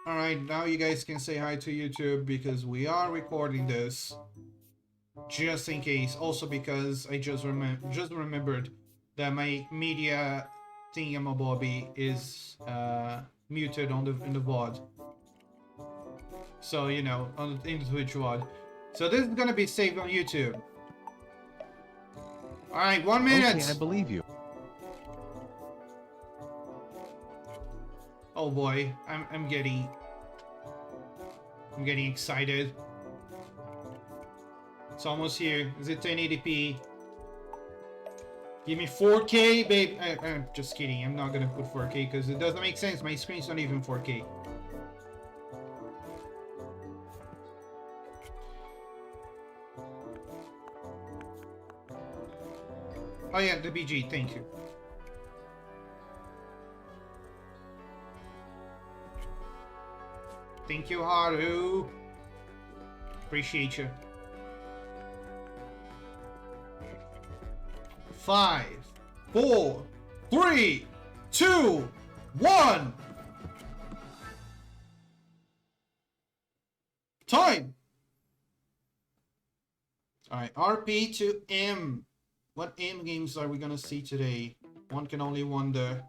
Alright, now you guys can say hi to YouTube because we are recording this. Just in case. Also because I just remembered that my media thingamabobby is muted on in the VOD. So, you know, in the Twitch VOD. So this is gonna be saved on YouTube. Alright, 1 minute! Okay, I believe you. Oh boy, I'm getting excited. It's almost here. Is it 1080p? Give me 4K, babe. I'm just kidding. I'm not gonna put 4K because it doesn't make sense. My screen's not even 4K. Oh yeah, the BG. Thank you. Thank you, Haru. Appreciate you. 5, 4, 3, 2, 1. Time. All right, RP to M. What M games are we gonna see today? One can only wonder.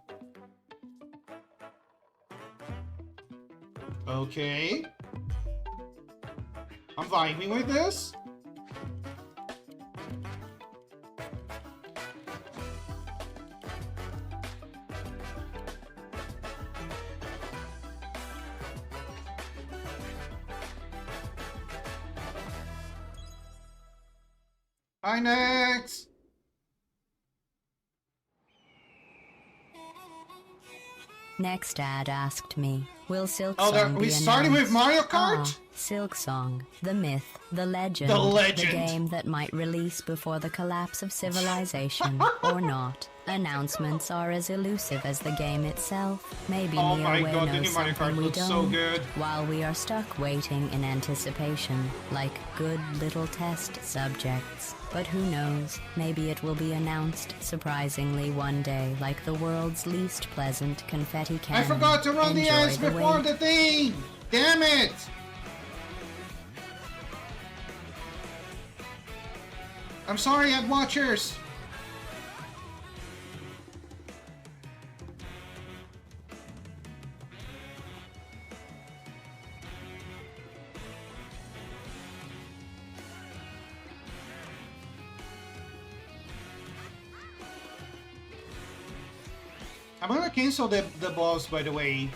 Okay. I'm vibing with this. Hi, next. Next ad asked me, will Silk Oh, Song we be started with announced? Mario Kart? Ah, Silk Song, the myth, the legend, The game that might release before the collapse of civilization, or not. Announcements are as elusive as the game itself. Maybe Oh my Neoway god, the knows new Mario something Kart we looks don't. so good. While we are stuck waiting in anticipation, like good little test subjects. But who knows, maybe it will be announced surprisingly one day, like the world's least pleasant confetti cannon. I forgot to run the Enjoy ads before wait. the thing! Damn it! I'm sorry, ad watchers. I'm gonna cancel the boss, by the way,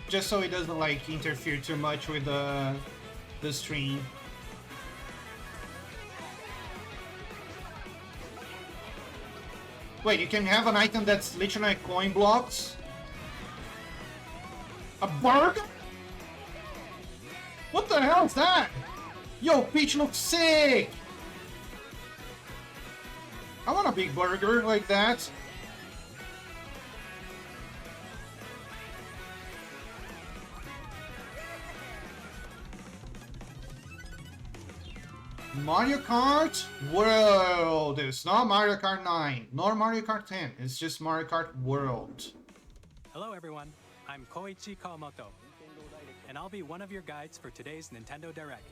just so it doesn't like interfere too much with the stream. Wait, you can have an item that's literally like coin blocks? A burger? What the hell is that? Yo, Peach looks sick! I want a big burger like that. Mario Kart World. It's not Mario Kart 9, nor Mario Kart 10. It's just Mario Kart World. Hello everyone, I'm Koichi Kawamoto, and I'll be one of your guides for today's Nintendo Direct.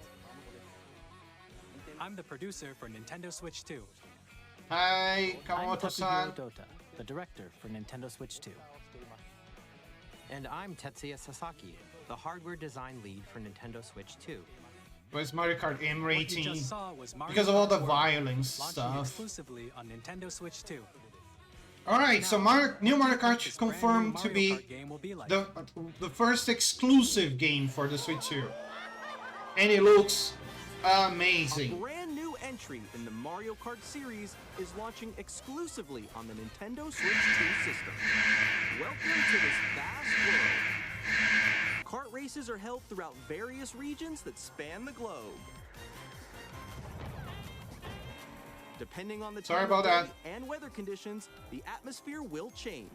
I'm the producer for Nintendo Switch 2. Hi, I'm Kawamoto-san. Takuhiro Dota, the director for Nintendo Switch 2. And I'm Tetsuya Sasaki, the hardware design lead for Nintendo Switch 2. Where's Mario Kart M What you rating? just saw was Mario Because of all the Kart World, violence launching stuff. exclusively on Nintendo Switch 2. Alright, so new Mario Kart confirmed to be the first exclusive game for the Switch 2. And it looks A amazing. brand new entry in the Mario Kart series is launching exclusively on the Nintendo Switch 2 system. Welcome to this vast world. Kart races are held throughout various regions that span the globe. Depending on the Sorry time about of that. day and weather conditions, the atmosphere will change.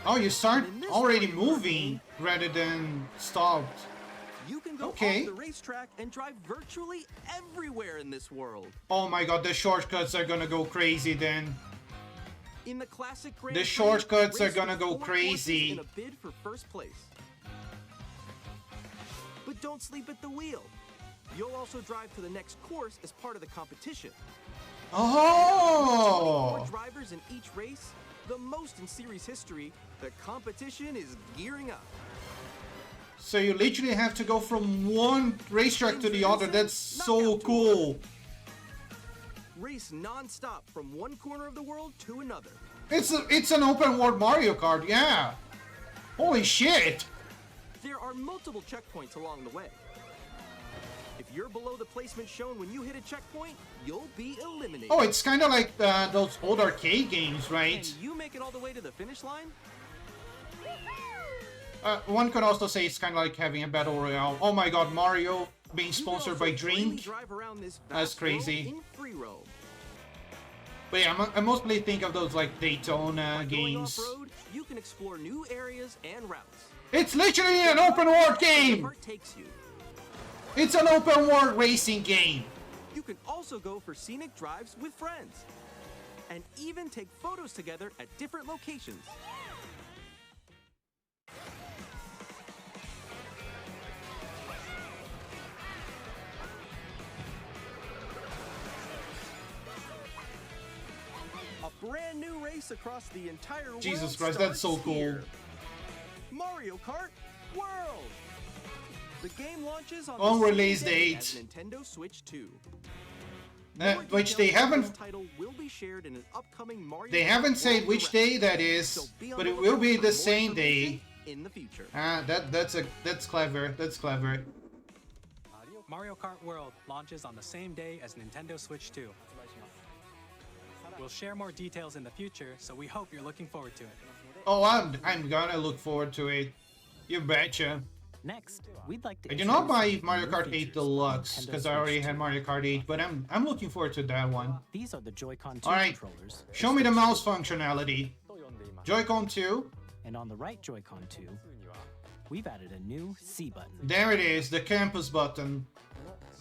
Oh, you start already moving rather than stopped. You can go Okay. off the racetrack and drive virtually everywhere in this world. Oh my god, the shortcuts are gonna go crazy then. In the classic Grand The Prix, shortcuts are race gonna with go 4 courses crazy. in a bid for first place. But don't sleep at the wheel. You'll also drive to the next course as part of the competition. Oh! 24 drivers in each race, the most in series history. The competition is gearing up. So you literally have to go from one racetrack to the other. That's so cool. Race non-stop from one corner of the world to another. It's an open world Mario Kart, yeah. Holy shit. There are multiple checkpoints along the way. If you're below the placement shown when you hit a checkpoint, you'll be eliminated. Oh, it's kind of like those old arcade games, right? And you make it all the way to the finish line? One could also say it's kind of like having a battle royale. Oh my god, Mario being You can sponsored also by freely Drink. drive around this That's vast world crazy. in free roam. But yeah, I mostly think of those like Daytona By going games. off-road, you can explore new areas and routes. It's literally an open world game! Where it takes you. It's an open world racing game! You can also go for scenic drives with friends. And even take photos together at different locations. A brand new race across the entire world. Jesus Christ, that's so starts cool. here. Mario Kart World. The game launches on On the same release day date. as Nintendo Switch 2. Which they haven't Title will be shared in an upcoming Mario they Kart haven't said World which Direct. day that So is, be on but the it will be lookout the for more same day. information in the future. That's clever. That's clever. Mario Kart World launches on the same day as Nintendo Switch 2. We'll share more details in the future, so we hope you're looking forward to it. Oh, I'm gonna look forward to it. You betcha. Next, we'd like to I did not buy introduce Mario new Kart 8 features for Deluxe Nintendo because I already Switch had 2. Mario Kart 8, but I'm looking forward to that one. These are the Joy-Con 2 Alright, controllers. show me the mouse functionality. Joy-Con 2. And on the right Joy-Con 2, we've added a new C button. There it is, the campus button.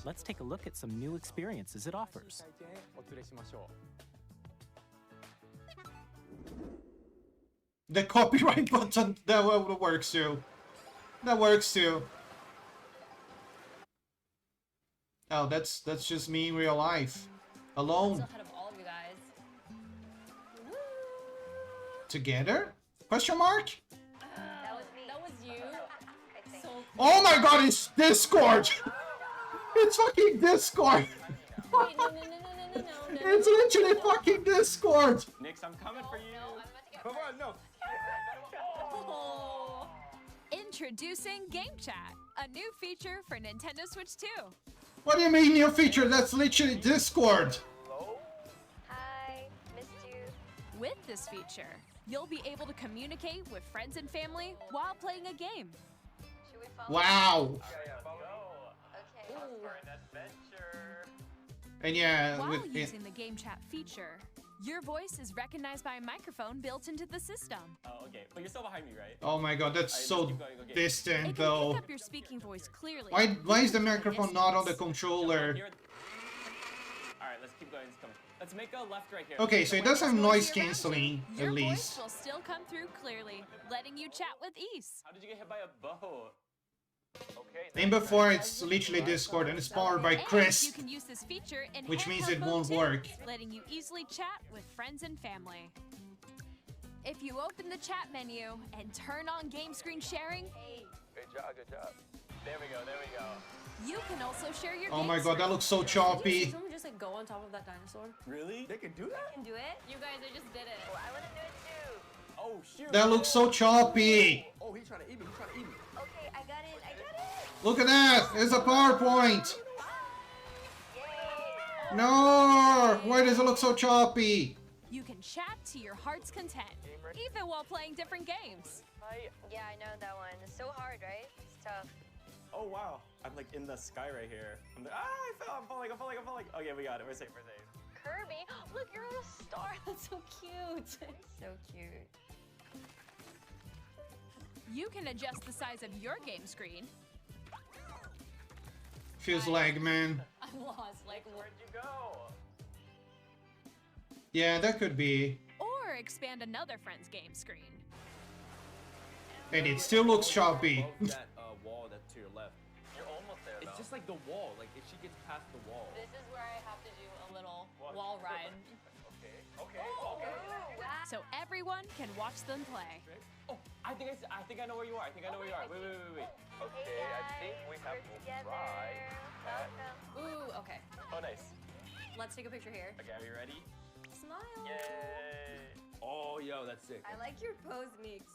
Let's take a look at some new experiences it offers. The copyright button, that works too. That works too. Oh, that's just me in real life. Alone. Still ahead of all of you guys. Woo! Together? Question mark? That was me. That was you. So Oh my god, it's Discord! It's fucking Discord! wait, no. It's literally fucking Discord! Nix, I'm coming for you. No, I'm about to get Come on, no. Oh. Introducing Game Chat, a new feature for Nintendo Switch 2. What do you mean new feature? That's literally Discord! Hi, missed you. With this feature, you'll be able to communicate with friends and family while playing a game. Should we follow? Wow! Okay. And yeah, While with it, using the Game Chat feature, your voice is recognized by a microphone built into the system. Oh, okay. But you're still behind me, right? oh my god, that's Alright, so let's keep going, okay. distant It can though. pick up your speaking voice clearly. Why is the even from a microphone not on the distance. controller? Here- Alright, let's keep going. It's coming. Let's make a left right here. Okay, so it When does have there's noise around you, cancelling, your at voice least. will still come through clearly, letting you chat with ease. How did you get hit by a boat? And before it's literally Discord and it's powered by And you Chris. can use this feature in Which means handheld it mode won't too, work. letting you easily chat with friends and family. If you open the chat menu and turn on game screen sharing, Good job. There we go. you can also share your Oh game my god, that screen. looks so Did choppy. someone just like go on top of that dinosaur? Really? They can do that? Can do it? You guys, I just did it. Oh, I want to do it too. Oh, shoot. That looks so choppy. Oh, he's trying to eat me. Okay, I got it. Look at that, it's a PowerPoint. Yay! No, why does it look so choppy? You can chat to your heart's content, even while playing different games. Yeah, I know that one. It's so hard, right? It's tough. Oh, wow. I'm like in the sky right here. I'm like, I fell. I'm falling. Okay, we got it. We're safe. Kirby, look, you're on a star. That's so cute. So cute. You can adjust the size of your game screen Feels lag, man. I'm lost. Like, Where'd you go? Yeah, that could be. Or expand another friend's game screen. And it still looks choppy. Above that wall that's to your left. You're almost there, It's though. just like the wall. Like if she gets past the wall. this is where I have to do a little What? wall ride. Okay. So everyone can watch them play. Oh, I think I know where you are. I think I know where you are. Wait. Okay, I think we have to try. Ooh, okay. Oh, nice. Let's take a picture here. Okay, are you ready? Smile. Yay! Oh, yo, that's sick. I like your pose, Meeks.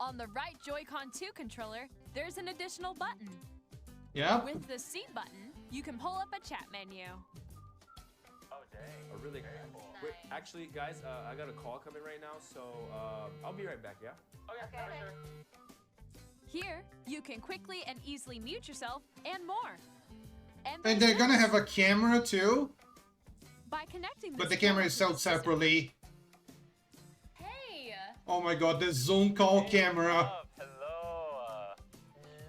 On the right Joy-Con 2 controller, there's an additional button. Yeah. With the seat button, you can pull up a chat menu. Oh, dang. Oh, really? Wait, actually, guys, I got a call coming right now, so I'll be right back. Yeah. Okay, for sure. Here, you can quickly and easily mute yourself and more. And there's they're gonna this. have a camera too, By connecting but this the camera camera is to the sold system, separately. Hey! Oh my god, the Zoom call camera. Up, hello.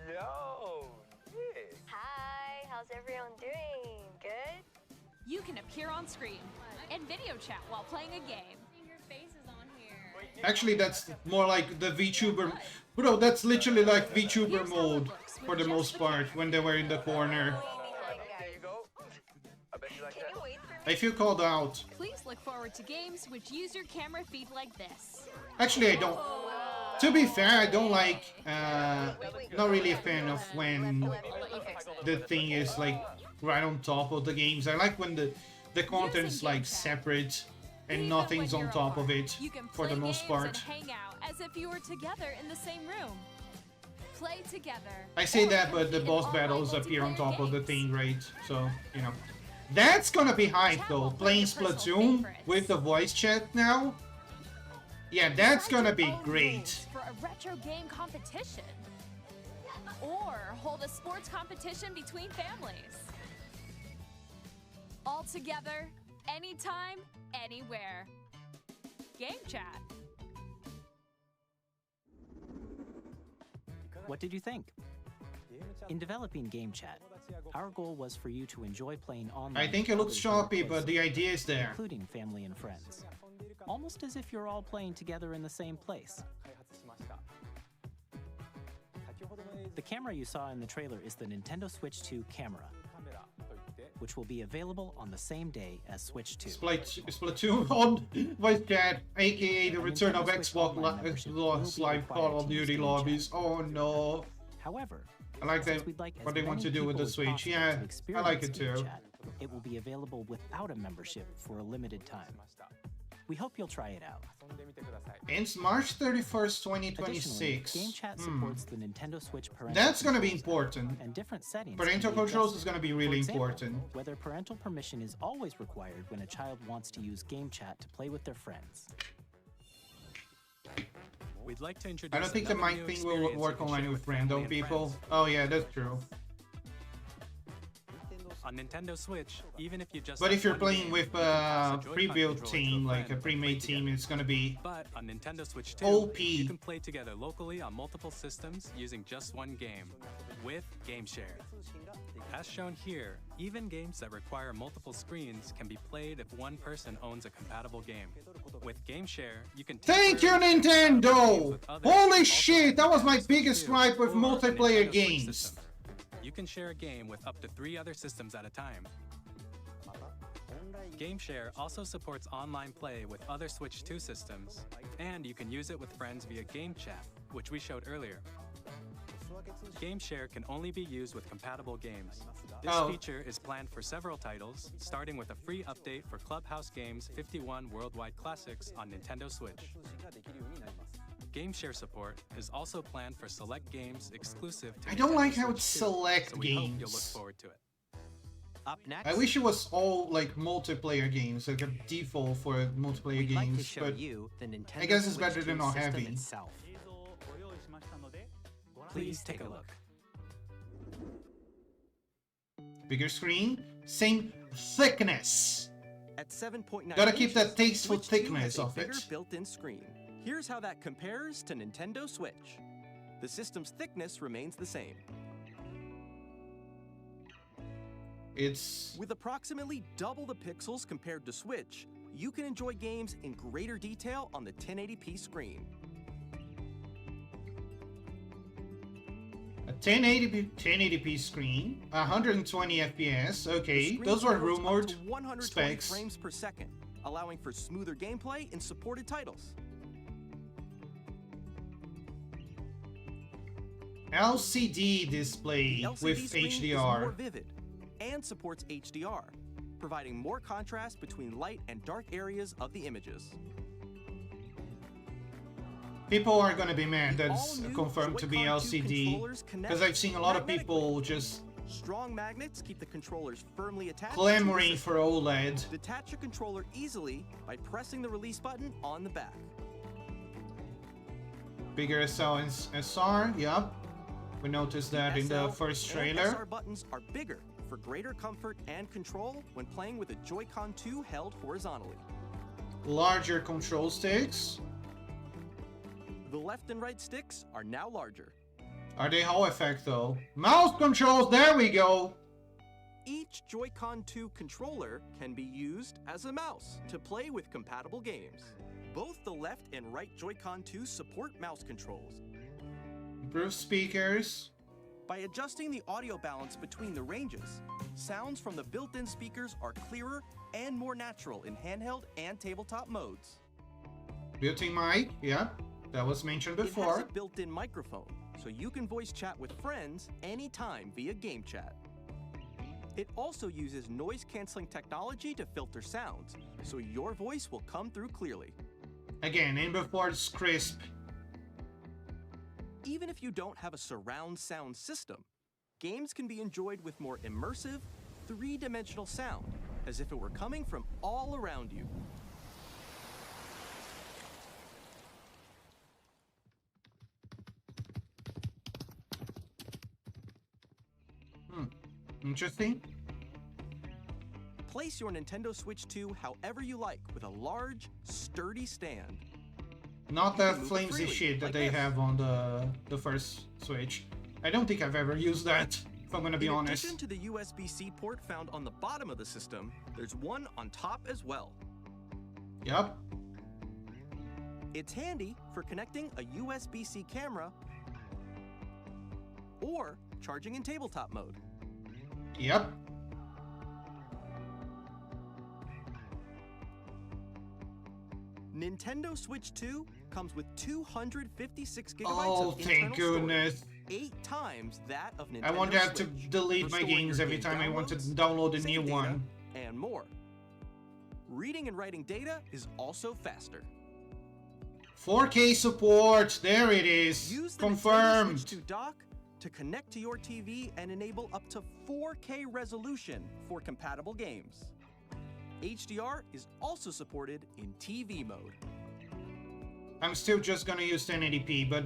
Yo, Nick. Hi, how's everyone doing? Good? You can appear on screen and video chat while playing a game. Your face is on here. Actually, that's more like the VTuber. Bro, that's literally like VTuber mode for the most part when they were in the corner. There you go. I bet you like Can that. you wait for me? I feel called out. Please look forward to games which use your camera feed like this. Actually, I don't. To be fair, I don't like. Not really a fan of when the thing is like right on top of the games. I like when the content's like separate and Even nothing's when on you're top of apart, it you can for the play most games part. and hang out as if you were together in the same room. Play together. I say or that, but the compete in boss online battles appear on multiplayer top of the games. thing, right? So, you know. That's gonna be hype though. Playing Splatoon with the voice chat now. Yeah, that's Decide gonna your be own great. rules for a retro game competition. Or hold a sports competition between families. All together, anytime, anywhere. Game chat. What did you think? In developing Game Chat, our goal was for you to enjoy playing online. I think it with looks others in your choppy, but places, the idea is there. including family and friends. Almost as if you're all playing together in the same place. The camera you saw in the trailer is the Nintendo Switch 2 camera, which will be available on the same day as Switch 2. Splatoon on voice chat, aka the return of Xbox Live Call of Duty lobbies. Oh no. However, I like since that. we'd like What as they want to many do with people the as Switch. possible Yeah, to I like it experience too. Game Chat, it will be available without a membership for a limited time. We hope you'll try it out. It's March 31st, Additionally, 2026. Game Chat supports the Nintendo Switch parental That's gonna be controls important. and different settings. Parental can be controls adjusted. is gonna be For really example, important. whether parental permission is always required when a child wants to use Game Chat to play with their friends. We'd like to introduce I don't think the another mic new thing will experience work you can online share with family random and people. friends. Oh yeah, that's true. On Nintendo Switch, even if you just But have if you're one playing game, with you can pass a Joy-Con pre-built controller to team, like a friend and pre-made play team, together. it's gonna be But on Nintendo Switch 2, OP. you can play together locally on multiple systems using just one game with Game Share. As shown here, even games that require multiple screens can be played if one person owns a compatible game. With Game Share, you can Thank you, temporarily share games Nintendo! with others Holy also shit, on that was my Nintendo Switch biggest 2 gripe with or a multiplayer Nintendo Switch games. system. You can share a game with up to 3 other systems at a time. Game Share also supports online play with other Switch 2 systems, and you can use it with friends via Game Chat, which we showed earlier. Game Share can only be used with compatible games. This Oh. feature is planned for several titles, starting with a free update for Clubhouse Games 51 Worldwide Classics on Nintendo Switch. Game Share support is also planned for select games exclusive to I don't Nintendo like how Switch it's 2, select so we hope you'll look games. forward to it. Up next, I wish it was all like multiplayer games, like a default for multiplayer we'd like to games, show but you the Nintendo I guess it's Switch better than 2 not system having. itself. Please take a look. bigger screen, same thickness. At 7.9 Gotta keep that inches, tasteful Switch 2 thickness has a of bigger it. built-in screen. Here's how that compares to Nintendo Switch. The system's thickness remains the same. It's With approximately double the pixels compared to Switch, you can enjoy games in greater detail on the 1080p screen. a 1080p screen, 120 FPS. The Okay, screen those were supports up rumored to 120 specs. frames per second, allowing for smoother gameplay in supported titles. LCD The display LCD with screen is more HDR. vivid and supports HDR, providing more contrast between light and dark areas of the images. People are gonna be mad The that's all-new confirmed to be Joy-Con 2 LCD, controllers connect because I've seen a lot of people magnetically. just Strong magnets keep the controllers firmly attached. to clamoring the for system. OLED. Detach a controller easily by pressing the release button on the back. Bigger SL and SR, yup. We noticed that in the SL first and trailer. SR buttons are bigger for greater comfort and control when playing with a Joy-Con 2 held horizontally. Larger control sticks. The left and right sticks are now larger. Are they Hall effect though? Mouse controls, there we go! Each Joy-Con 2 controller can be used as a mouse to play with compatible games. Both the left and right Joy-Con 2 support mouse controls. Improved speakers. By adjusting the audio balance between the ranges, sounds from the built-in speakers are clearer and more natural in handheld and tabletop modes. Built-in mic, yeah. That was mentioned It has before. a built-in microphone, so you can voice chat with friends anytime via game chat. It also uses noise-canceling technology to filter sounds, so your voice will come through clearly. Again, in before it's crisp. Even if you don't have a surround sound system, games can be enjoyed with more immersive, three-dimensional sound, as if it were coming from all around you. Interesting. Place your Nintendo Switch 2 however you like with a large, sturdy stand. Not You that can move it flimsy freely, shit that like they this. have on the first Switch. I don't think I've ever used that, if I'm gonna be In honest. addition to the USB-C port found on the bottom of the system, there's one on top as well. Yup. It's handy for connecting a USB-C camera or charging in tabletop mode. Yep. Nintendo Switch 2 comes with 256 gigabytes Oh, of thank internal storage, goodness. 8 times that of Nintendo I won't have to Switch, delete for my storing games your every game time I want to downloads, download a save new data, one. and more. Reading and writing data is also faster. 4K support, there it is. Use the Nintendo Confirmed. Switch 2 dock to connect to your TV and enable up to 4K resolution for compatible games. HDR is also supported in TV mode. I'm still just gonna use 1080p, but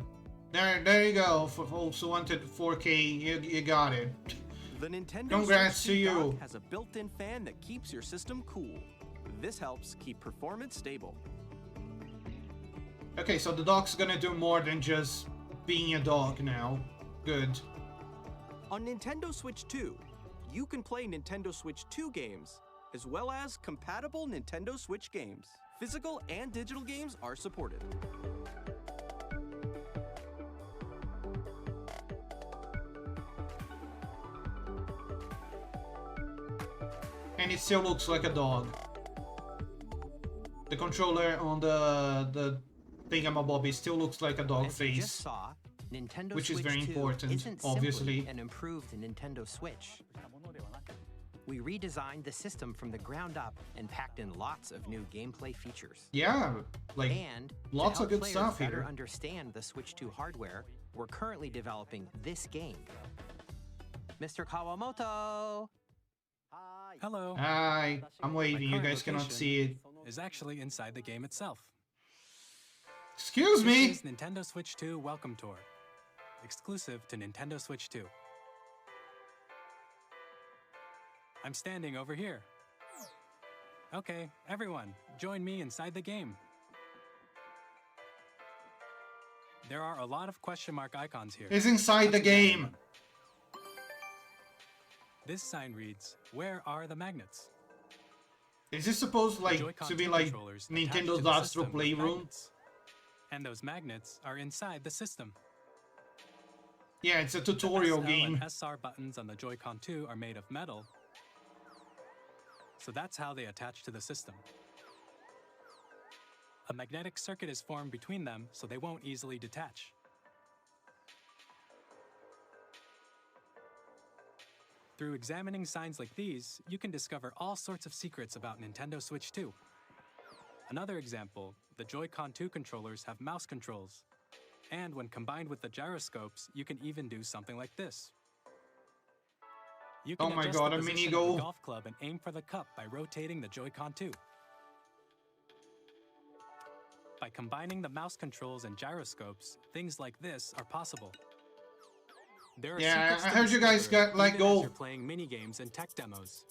there you go. For folks who wanted 4K, you got it. The Nintendo Congrats Switch 2 to you. dock has a built-in fan that keeps your system cool. This helps keep performance stable. Okay, so the dock's gonna do more than just being a dock now. Good. On Nintendo Switch 2, you can play Nintendo Switch 2 games, as well as compatible Nintendo Switch games. Physical and digital games are supported. And it still looks like a dog. The controller on the thingamabobby still looks like a dog As you just face. saw, Nintendo Which is Switch very 2 important, isn't obviously. simply an improved Nintendo Switch. We redesigned the system from the ground up and packed in lots of new gameplay features. Yeah, like And lots to of help good players stuff better here. understand the Switch 2 hardware, we're currently developing this game. Mr. Kawamoto! Hello. Hi, I'm My waving. You current guys cannot location see it. is actually inside the game itself. Excuse me. This is Nintendo Switch 2 Welcome Tour, exclusive to Nintendo Switch 2. I'm standing over here. Okay, everyone, join me inside the game. There are a lot of question mark icons here. It's inside the Let's examine game. them. This sign reads, "Where are the magnets?" Is this supposed The like Joy-Con to be 2 like controllers attach Nintendo's to the Astro system with Playroom? magnets. And those magnets are inside the system. Yeah, it's a The tutorial SL game. and SR buttons on the Joy-Con 2 are made of metal, so that's how they attach to the system. A magnetic circuit is formed between them, so they won't easily detach. Through examining signs like these, you can discover all sorts of secrets about Nintendo Switch 2. Another example, the Joy-Con 2 controllers have mouse controls. And when combined with the gyroscopes, you can even do something like this. You can Oh my adjust god, the a position mini of goal. the golf club and aim for the cup by rotating the Joy-Con 2. By combining the mouse controls and gyroscopes, things like this are possible. There are Yeah, secrets I to heard you guys discover got like even as gold. you're playing mini games and tech demos.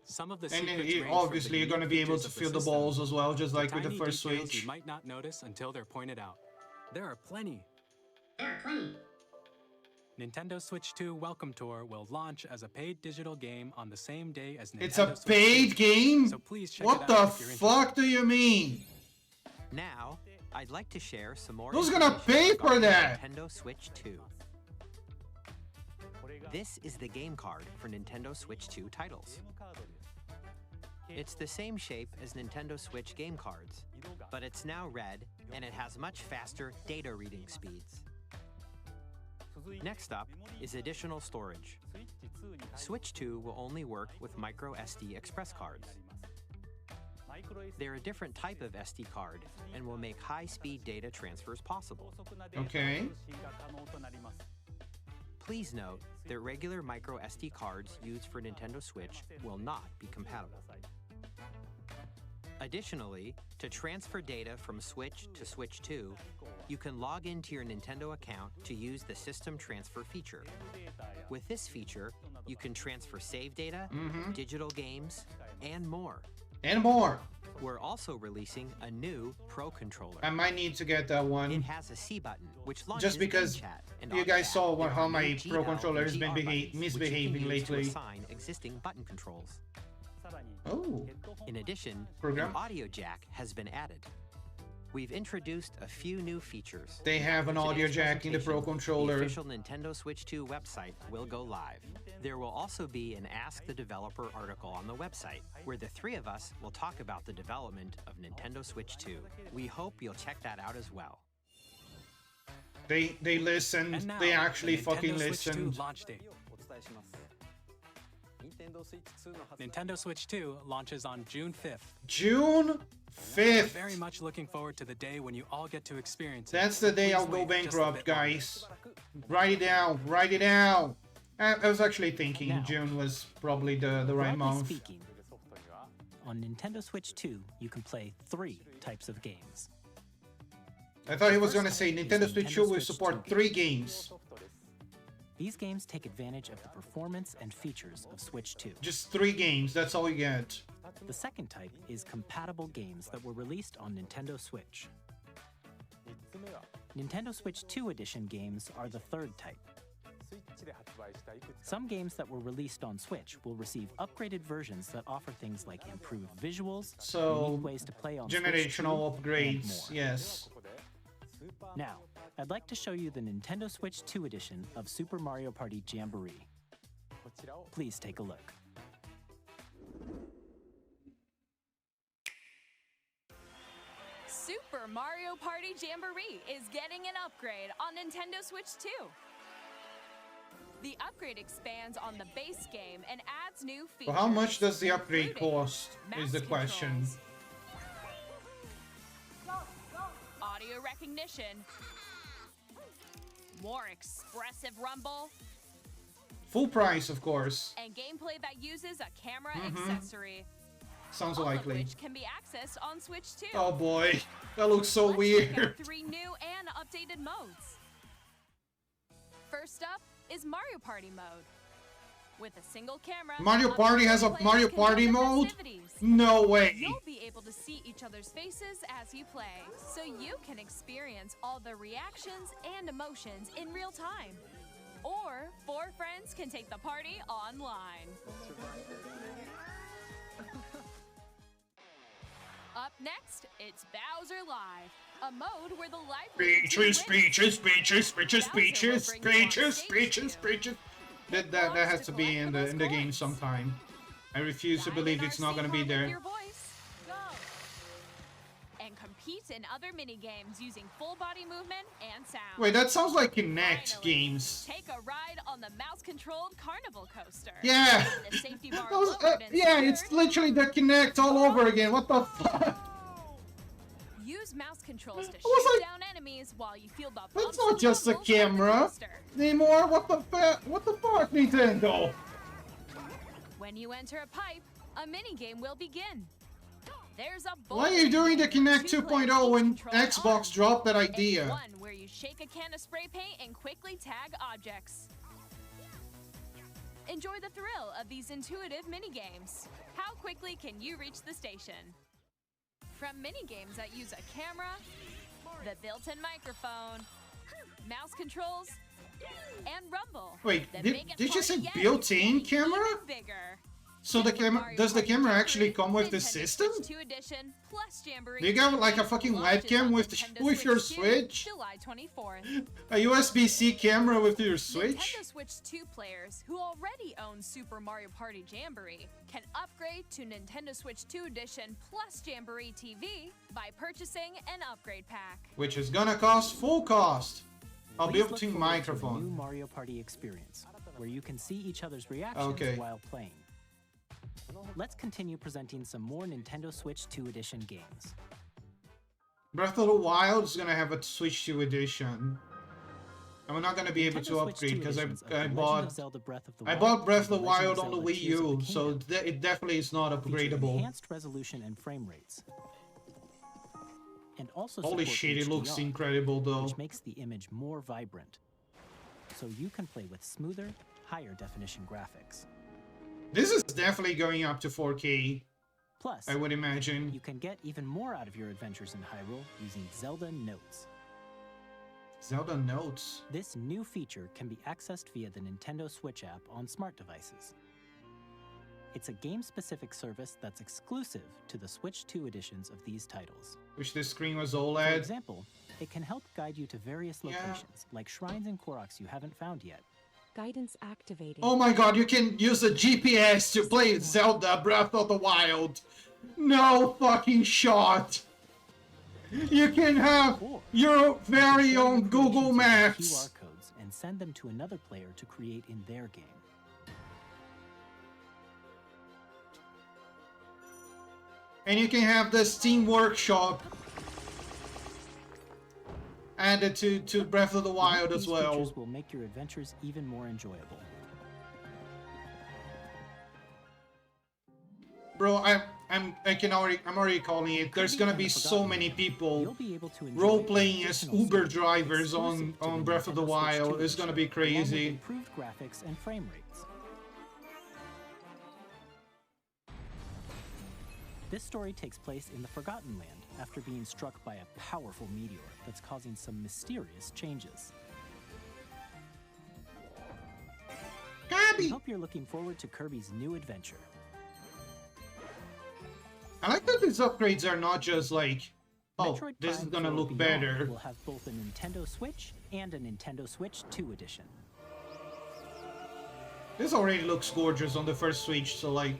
Some of the And secrets range from obviously the you're gonna unique be able features to of feel the system balls as well, just to like with the tiny first details Switch. you might not notice until they're pointed out. There are plenty. Nintendo Switch 2 Welcome Tour will launch as a paid digital game on the same day as Nintendo It's a Switch paid 2. game? So please check What it the out if you're fuck do you mean? Now, I'd like to share some more Who's gonna information pay for regarding that? Nintendo Switch 2. This is the game card for Nintendo Switch 2 titles. It's the same shape as Nintendo Switch game cards, but it's now red and it has much faster data reading speeds. Next up is additional storage. Switch 2 will only work with micro SD express cards. They're a different type of SD card and will make high-speed data transfers possible. Okay. Please note that regular micro SD cards used for Nintendo Switch will not be compatible. Additionally, to transfer data from Switch to Switch 2, you can log into your Nintendo account to use the System Transfer feature. With this feature, you can transfer save data, digital games, and more. And more. We're also releasing a new Pro Controller. I might need to get that It one. has a C button, which launches Just because game chat, and you on guys that, saw there how are my new Pro GL Controller has and been GR buttons, misbehaving which you can use lately. to assign existing button controls. Oh. In addition, Program? an audio jack has been added. We've introduced a few new features. They have an For audio today's jack in the Pro presentation, Controller. The official Nintendo Switch 2 website will go live. There will also be an Ask the Developer article on the website, where the three of us will talk about the development of Nintendo Switch 2. We hope you'll check that out as well. They listened. And now, They actually the fucking Nintendo Switch 2 listened. launch date. Nintendo Switch 2 launches on June 5th. June We're 5th. very much looking forward to the day when you all get to experience it. That's the day Please I'll go wait just a bankrupt, bit longer. guys. Write it down. Write it down. I was actually thinking Now, June was probably the right Broadly month. speaking, on Nintendo Switch 2, you can play 3 types of games. I thought he was The gonna first say type is Nintendo Switch 2 will Switch support 2 3 games. These games take advantage of the performance and features of Switch 2. Just 3 games, that's all you get. The second type is compatible games that were released on Nintendo Switch. Nintendo Switch 2 Edition games are the third type. Some games that were released on Switch will receive upgraded versions that offer things like improved visuals, So, unique ways to play on Switch 2, generational and upgrades, more. yes. Now, I'd like to show you the Nintendo Switch 2 edition of Super Mario Party Jamboree. Please take a look. Super Mario Party Jamboree is getting an upgrade on Nintendo Switch 2. The upgrade expands on the base game and adds new features. Well, how much does the upgrade including cost is the mouse question. controls, audio recognition, more expressive rumble, Full price, of course. and gameplay that uses a camera accessory. Sounds All of likely. which can be accessed on Switch 2. Oh boy, that looks so Let's check out weird. 3 new and updated modes. First up is Mario Party mode. With a single camera, Mario other Party has a players Mario can Party join the mode? festivities. No way. You'll be able to see each other's faces as you play, so you can experience all the reactions and emotions in real time. Or 4 friends can take the party online. Up next, it's Bowser Live, a mode where the live speeches. That has to be in the game sometime. I refuse to believe it's not gonna be there. And compete in other mini games using full body movement and sound. Wait, that sounds like Kinect games. Take a ride on the mouse-controlled carnival coaster. Yeah. The safety bar Yeah, it's literally the Kinect all over again. What the fuck? Use mouse controls to was shoot like, down enemies while you feel the that's not just a camera anymore. What the fuck, Nintendo? When you enter a pipe, a mini game will begin. There's a Why are you doing the Kinect 2.0 when Xbox dropped that idea? One where you shake a can of spray paint and quickly tag objects. Enjoy the thrill of these intuitive mini games. How quickly can you reach the station? From mini games that use a camera, the built-in microphone, mouse controls, and rumble. Wait, did you say built-in camera? So the camera, does the camera actually come with the system? Do you get like a fucking webcam with your Switch? July 24th. A USB-C camera with your Switch? Nintendo Switch 2 players who already own Super Mario Party Jamboree can upgrade to Nintendo Switch 2 Edition plus Jamboree TV by purchasing an upgrade pack. Which is gonna cost full cost. A Please built-in look forward to microphone. the new Mario Party experience, where you can see each other's reactions while playing. Let's continue presenting some more Nintendo Switch 2 Edition games. Breath of the Wild is gonna have a Switch 2 edition. And we're not gonna be able Nintendo to Switch upgrade 2 because editions of I The Legend bought of Zelda Breath of the I Wild bought Breath of and the Legend Wild of on the Zelda Wii Tears of U, the so Kingdom. it definitely is not Feature upgradable. enhanced resolution and frame rates. And also Holy support shit, it looks HDR, incredible though. which makes the image more vibrant. So you can play with smoother, higher definition graphics. This is definitely going up to 4K. Plus, I would imagine. you can get even more out of your adventures in Hyrule using Zelda Notes. Zelda Notes. This new feature can be accessed via the Nintendo Switch app on smart devices. It's a game-specific service that's exclusive to the Switch 2 editions of these titles. Wish this screen was For OLED. example, it can help guide you to various locations, like shrines and Koroks you haven't found yet. Guidance activated. Oh my god, you can use a GPS to play Zelda Breath of the Wild. No fucking shot. You can have your very own Google Maps. QR codes and send them to another player to create in their game. And you can have the Steam Workshop added to Breath of the Wild as These well. features will make your adventures even more enjoyable. Bro, I'm already calling it. There's gonna be so many people role-playing as Uber drivers on Breath of the Wild. It's gonna be crazy. Improved graphics and frame rates. This story takes place in the Forgotten Land after being struck by a powerful meteor that's causing some mysterious changes. Kirby! We hope you're looking forward to Kirby's new adventure. I like that these upgrades are not just like, oh, Metroid this is Prime gonna 4 look Beyond better. will have both a Nintendo Switch and a Nintendo Switch 2 edition. This already looks gorgeous on the first Switch, so like,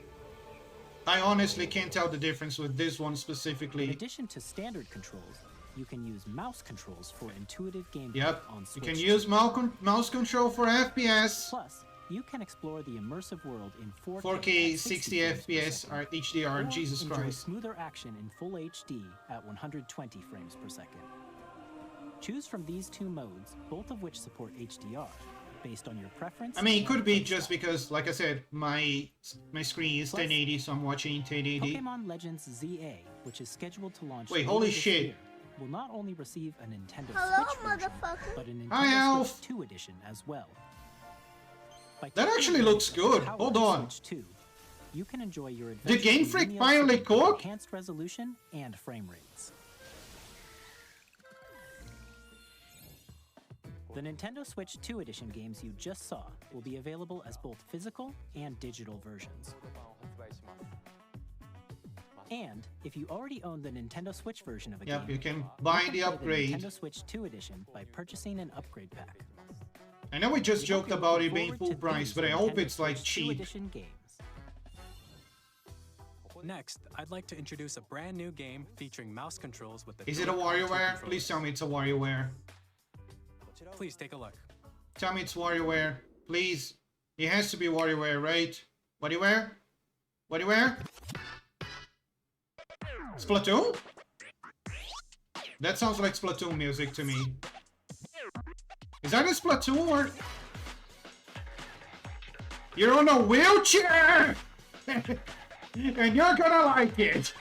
I honestly can't tell the difference with this one In specifically. addition to standard controls, you can use mouse controls for intuitive gameplay Yep, on you Switch can 2. use mouse control for FPS. Plus, you can explore the immersive world in 4K, at 60 frames per FPS, second, or HDR, or Jesus enjoy Christ. smoother action in full HD at 120 frames per second. Choose from these two modes, both of which support HDR, based on your preference. I mean, it and could be play just style. because, like I said, my screen is Plus, 1080, so I'm watching 1080. Pokemon Legends ZA, which is scheduled to launch Wait, later holy this shit. year, will not only receive a Nintendo Hello, Switch version, motherfucker. but a Nintendo Hi, Alf. Switch 2 edition as well. By That taking actually advantage looks of the good. power Hold of on. Switch 2, you can enjoy your Did adventures Game in Freak Lineal finally City with cook? enhanced resolution and frame rates. The Nintendo Switch 2 Edition games you just saw will be available as both physical and digital versions. And if you already own the Nintendo Switch version of a game, you can buy the play upgrade. The Nintendo Switch 2 Edition by purchasing an upgrade pack. I know we just We hope joked you're about looking it being forward full to price, these but I hope Nintendo it's like Switch 2 cheap. Edition games. Next, I'd like to introduce a brand new game featuring mouse controls with the Is it a Joy-Con 2 WarioWare? controllers. Please tell me it's a WarioWare. Please take a look. Tell me it's WarioWare. Please. It has to be WarioWare, right? WarioWare? WarioWare? Splatoon? That sounds like Splatoon music to me. Is that a Splatoon or... You're on a wheelchair! And you're gonna like it!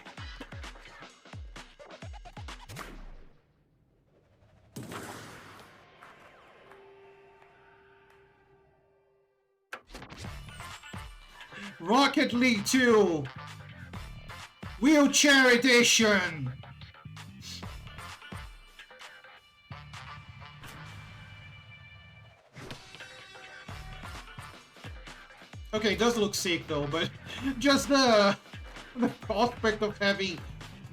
Rocket League 2! Wheelchair Edition! Okay, it does look sick though, but just the prospect of having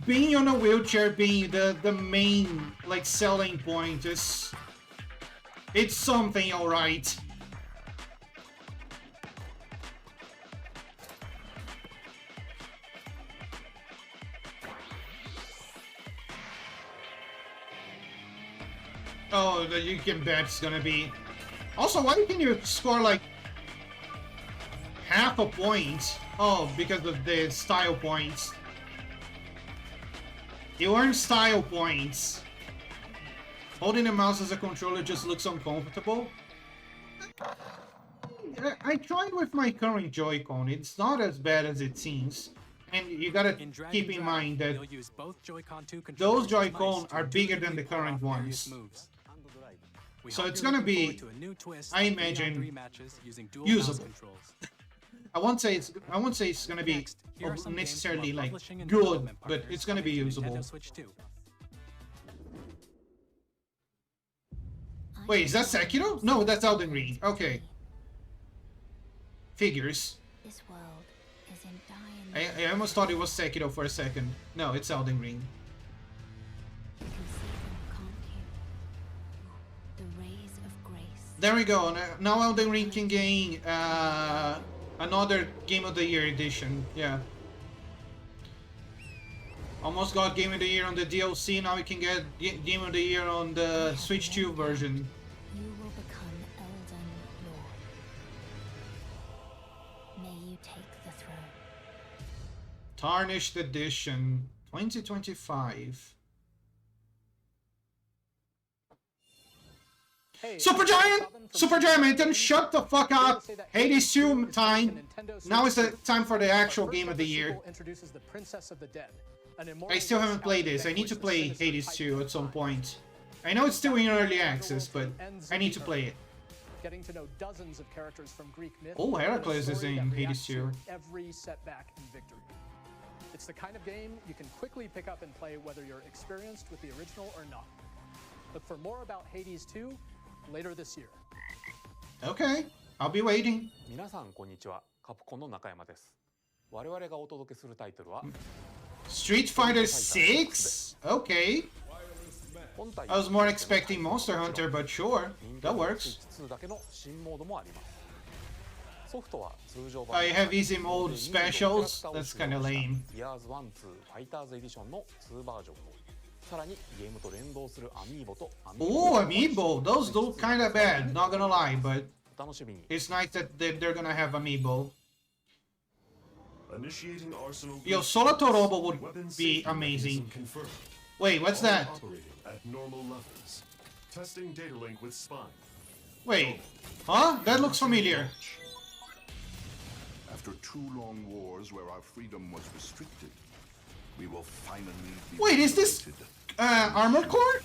being on a wheelchair being the main like selling point is it's something, alright. Oh, you can bet it's gonna be. Also, why can you score like half a point? Oh, because of the style points. You earn style points. Holding the mouse as a controller just looks uncomfortable. I tried with my current Joy-Con. It's not as bad as it seems. And you gotta keep in mind that you'll use both Joy-Con 2 those controllers and Joy-Con mice to are bigger than the intuitively pull current off various ones. moves. We So hope it's you're gonna looking be, forward to a new twist I of 3-on-3 imagine, matches using dual usable. mouse controls. I won't say it's gonna be Next, here are some games necessarily from our like publishing and good, development but partners it's gonna be coming to usable. Nintendo Switch 2. Wait, is that Sekiro? No, that's Elden Ring. Okay. Figures. This world is in dire I almost thought it was Sekiro for a second. No, it's Elden Ring. You can see them, can't you? The rays of grace. There we go. Now Elden Ring can gain another Game of the Year edition. Yeah. Almost got Game of the Year on the DLC. Now we can get Game of the Year on the Switch 2 version. You will become Elden Lord. May you take the throne. Tarnished Edition 2025. Supergiant Mountain, shut the fuck up! Hades 2 time. Now is the time for the actual Game of the Year. I still haven't played this. I need to play Hades 2 at some point. I know it's still in early access, but I need to play it. Getting to know dozens of characters from Greek myth. Oh, Heracles is in Hades 2. Every setback and victory. It's the kind of game you can quickly pick up and play whether you're experienced with the original or not. Look for more about Hades 2 later this year. Okay, I'll be waiting. 皆さんこんにちは。カプコンの中山です。我々がお届けするタイトルは Street Fighter 6? Okay. I was more expecting Monster Hunter, but sure, that works. 2だけの新モードもあります。ソフトは通常版 I have easy mode specials. That's kind of lame. Years 1-2 Fighters Edition の2バージョンをさらにゲームと連動するアミーボとアミーボ Oh, Amiibo. Those look kind of bad, not gonna lie, but it's nice that they're gonna have Amiibo. Yo, Solatorobo would be amazing. Wait, what's that? At normal levels. Testing data link with Spine. Wait, huh? That looks familiar. After 2 long wars where our freedom was restricted, we will finally be Wait, is this Armored Core?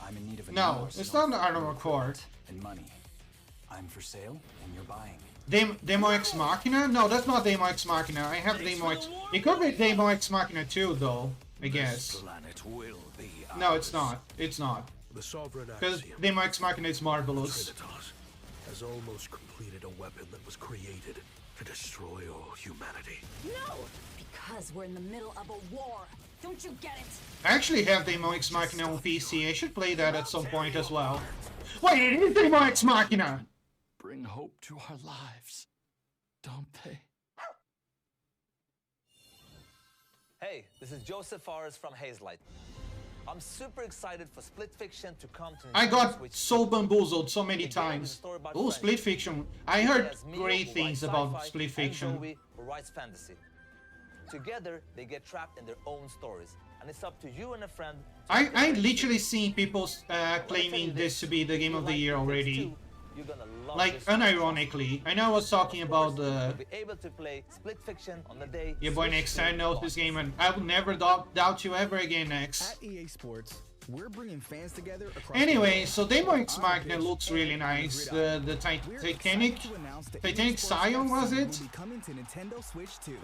I'm in need of a No, it's not an Armored Core. And money. I'm for sale and you're buying. Demo Ex Machina? No, that's not Demo Ex Machina. I have Demo Ex... It could be Demo Ex Machina too, though, I guess. No, it's not. It's not. The sovereign Because axiom Demo Ex Machina is marvelous. Trinitas has almost completed a weapon that was created to destroy all humanity. No! Because we're in the middle of a war. Don't you get it? I actually have Demo Ex Machina on PC. I should play that at some point as well. Wait, it is Demo Ex Machina! Bring hope to our lives, don't they? Hey, this is Joseph Forrest from Hazelight. I'm super excited for Split Fiction to come to I Nintendo got Switch. so bamboozled so many times. story about Oh, friends. Split Fiction. I heard There's Mio, great who things writes about sci-fi, Split and Fiction. Zoe, who writes fantasy. Together, they get trapped in their own stories, and it's up to you and a friend. I literally seen people claiming this to be the game of the year already. You're gonna love Like, this. unironically. I know I was talking about You'll the... be able to play Split Fiction on the day. Your boy Switch Nex, 2 I know this game and I will never doubt you ever again, Nex. At EA Sports, we're bringing fans together across Anyway, so Demo Ex Machina looks really nice. The Titanic Scion, was it?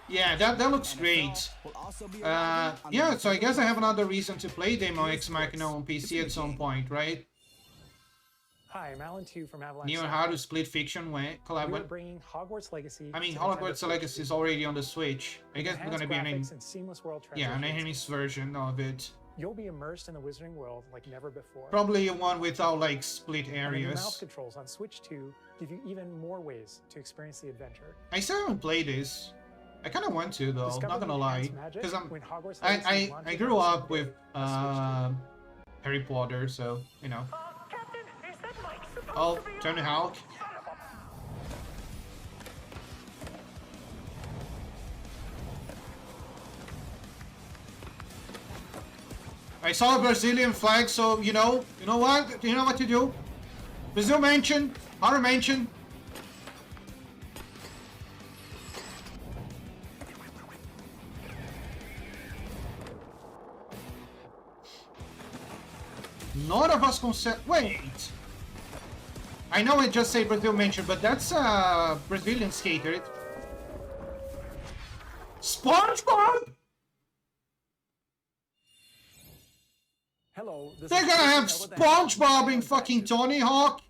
Yeah, that looks great. Yeah, so I guess I have another reason to play Demo Ex Machina on PC at some point, right? Hi, I'm Alan Tu from Avalanche. New and how to Split Fiction collab We're with. bringing Hogwarts Legacy. I mean, to Nintendo Hogwarts Switch Legacy 2. is already on the Switch. I guess it's gonna be an Enhanced graphics and seamless world an transitions. enhanced version of it. You'll be immersed in the Wizarding world like never before. Probably one without like split And the new mouse areas. controls on Switch 2 give you even more ways to experience the adventure. I still haven't played this. I kind of want to though. Discover Not gonna the lie, enhanced magic because when Hogwarts I Legacy launches grew on up with Harry Potter, so you know. Oh, Tony Hawk. I saw a Brazilian flag, so you know what? You know what to do? Brazil mention, Horror mention. None of us consent. Wait. I know it just say Brazil mention, but that's a Brazilian skater. SpongeBob. Hello, this They're is gonna have Jason SpongeBob in fucking Tony Hawk.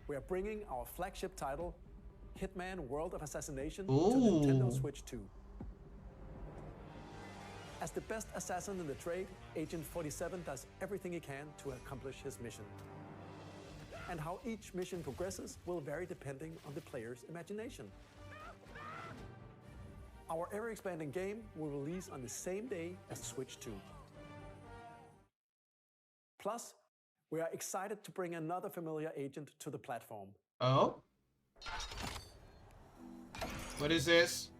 We are bringing our flagship title, Hitman World of Assassination, to Ooh. Nintendo Switch 2. As the best assassin in the trade, Agent 47 does everything he can to accomplish his mission. And how each mission progresses will vary depending on the player's imagination. Our ever-expanding game will release on the same day as Switch 2. Plus, we are excited to bring another familiar agent to the platform. Oh? What is this?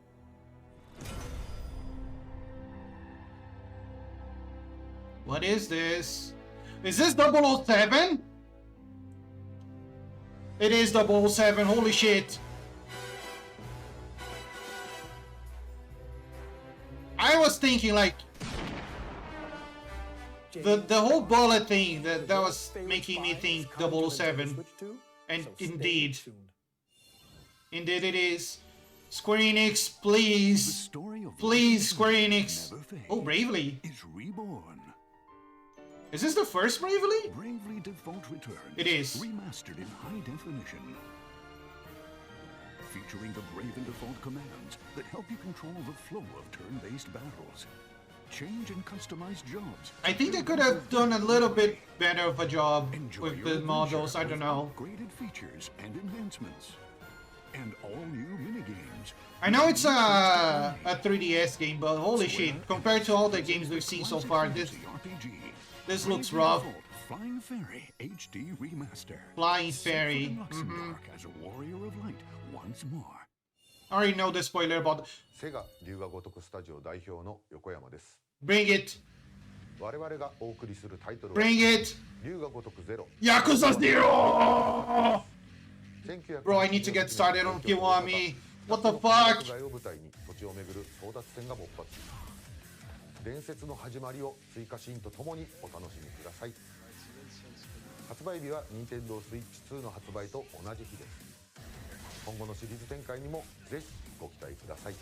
What is this? Is this 007? It is 007, holy shit. I was thinking like the whole bullet thing that was making me think 007. And indeed. Indeed it is. Square Enix, please. Please, Square Enix. Oh, Bravely. Is reborn. Is this the first Bravely? Bravely Default returns. It is. Remastered in high definition. Featuring the Brave and Default commands that help you control the flow of turn-based battles. Change and customize jobs. I think they could have done a little bit better of a job with the models, I don't know. Upgraded features and enhancements. And all new minigames. I know it's a 3DS game, but holy shit, compared to all the games we've seen so far, this looks rough. Flying Fairy HD Remaster. Flying Fairy. As a warrior of light once more. I already know the spoiler about. セガ龍が如くスタジオ代表の横山です。 Bring it. 我々がお送りするタイトル Bring it. 龍が如くゼロ。 Yakuza 0! Bro, I need to get started on Kiwami. What the fuck? 外を舞台に土地を巡る争奪戦が勃発。伝説の始まりを追加シーンとともにお楽しみください。発売日は Nintendo Switch 2の発売と同じ日です。今後のシリーズ展開にもぜひご期待ください。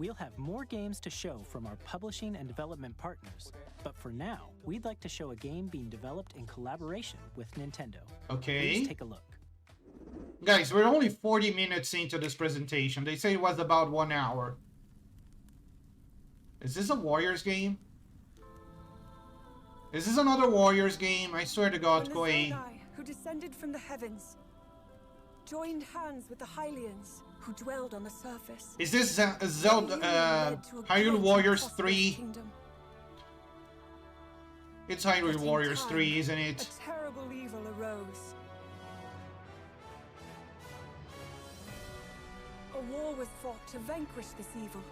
We'll have more games to show from our publishing and development partners, but for now, we'd like to show a game being developed in collaboration with Nintendo. Okay. Please take a look. Guys, we're only 40 minutes into this presentation. They say it was about 1 hour. Is this a Warriors game? Is this another Warriors game? I swear to God, Koei. Who descended from the heavens, joined hands with the Hylians who dwelled on the surface. Is this Zelda, Hyrule Warriors 3? It's Hyrule Warriors 3, isn't it? A terrible evil arose. A war was fought to vanquish this evil,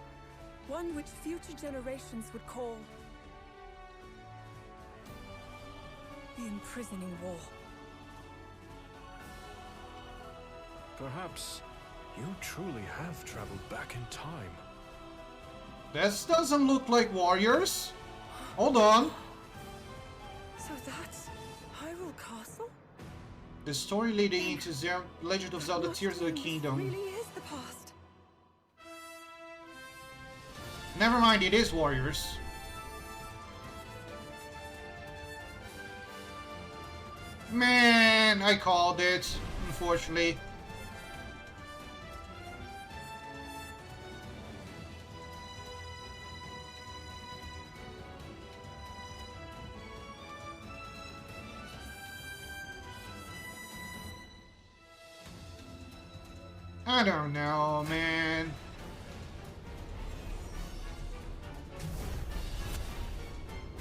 one which future generations would call the Imprisoning War. Perhaps you truly have traveled back in time. This doesn't look like Warriors. Hold on. So that's Hyrule Castle? The story leading into Legend of Zelda Tears of the Kingdom. Really is the past. Never mind, it is Warriors. Man, I called it, unfortunately. I don't know, man.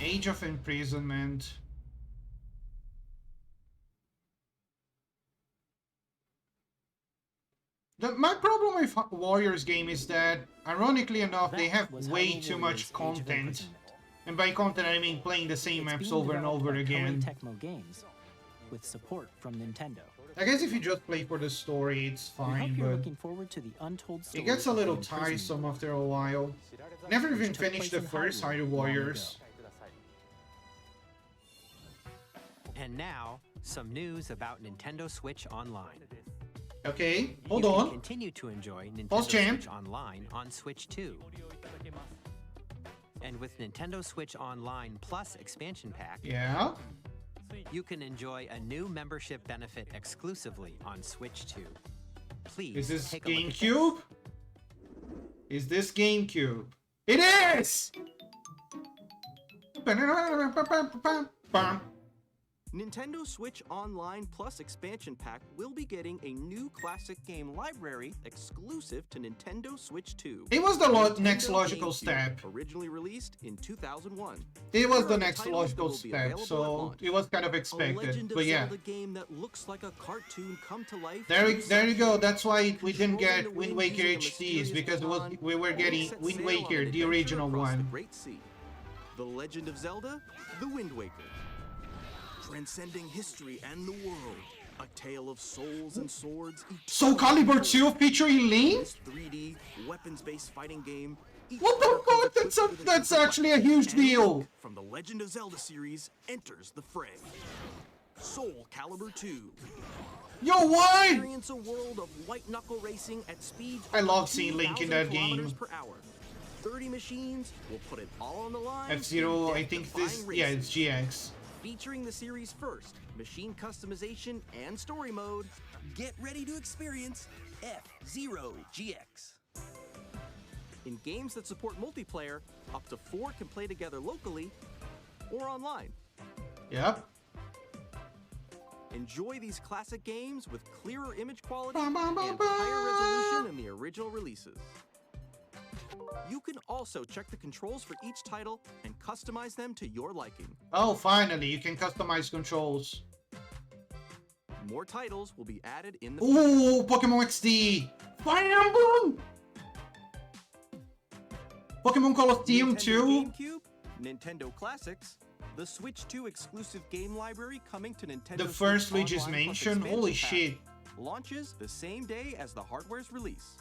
Age of Imprisonment. My problem with Warriors game is that, ironically enough, they have way too much content. And by content, I mean playing the same maps over and over again. Tecmo Games, with support from Nintendo. I guess if you just play for the story, it's fine, you're but looking forward to the untold it gets a stories little of the Imprisoning tiresome after a while. Never even finished the first Hyrule Warriors. And now, some news about Nintendo Switch Online. Okay, hold you on. Can continue to enjoy Nintendo Pause, champ. Switch Online on Switch 2. And with Nintendo Switch Online Plus expansion pack, Yeah. you can enjoy a new membership benefit exclusively on Switch 2. Please Is this take a look at GameCube? Is this GameCube? It is! Nintendo Switch Online Plus expansion pack will be getting a new classic game library exclusive to Nintendo Switch 2. It was the Nintendo next logical GameCube, step. Originally released in 2001. It was Here the are next titles that logical will be step, available at so launch. it was kind of A expected. Legend of But yeah, Zelda game that looks like a cartoon come to life. there through you go. suction. That's why we didn't Controlling get the Wind wind Waker using a HDs, mysterious because wand we were getting set Wind sail on Waker, an the adventure original across the one. Great Sea. The Legend of Zelda: The Wind Waker. Transcending history and the world. A tale of souls and swords. Soul Calibur 2 featuring Link? This 3D weapons-based fighting game. What the fuck? That's actually a huge deal. From the Legend of Zelda series enters the fray. Soul Calibur 2. Yo, why? Experience a world of white knuckle racing at speeds. I love seeing Link in that 2,000 kilometers game. per hour. 30 machines will put it all on the line. F-Zero, in I think this, death-defying yeah, races. it's GX. Featuring the series' first machine customization and story mode, get ready to experience F-Zero GX. In games that support multiplayer, up to 4 can play together locally or online. Yep. Enjoy these classic games with clearer image quality and higher resolution than the original releases. You can also check the controls for each title and customize them to your liking. Oh, finally, you can customize controls. More titles will be added in the Ooh, Pokemon XD! Fire Emblem! Pokemon Colosseum Nintendo 2? GameCube, Nintendo Classics, the Switch 2 exclusive game library coming to Nintendo The Switch first Luigi's Online plus Mansion? expansion Holy pack. shit. Launches the same day as the hardware's release.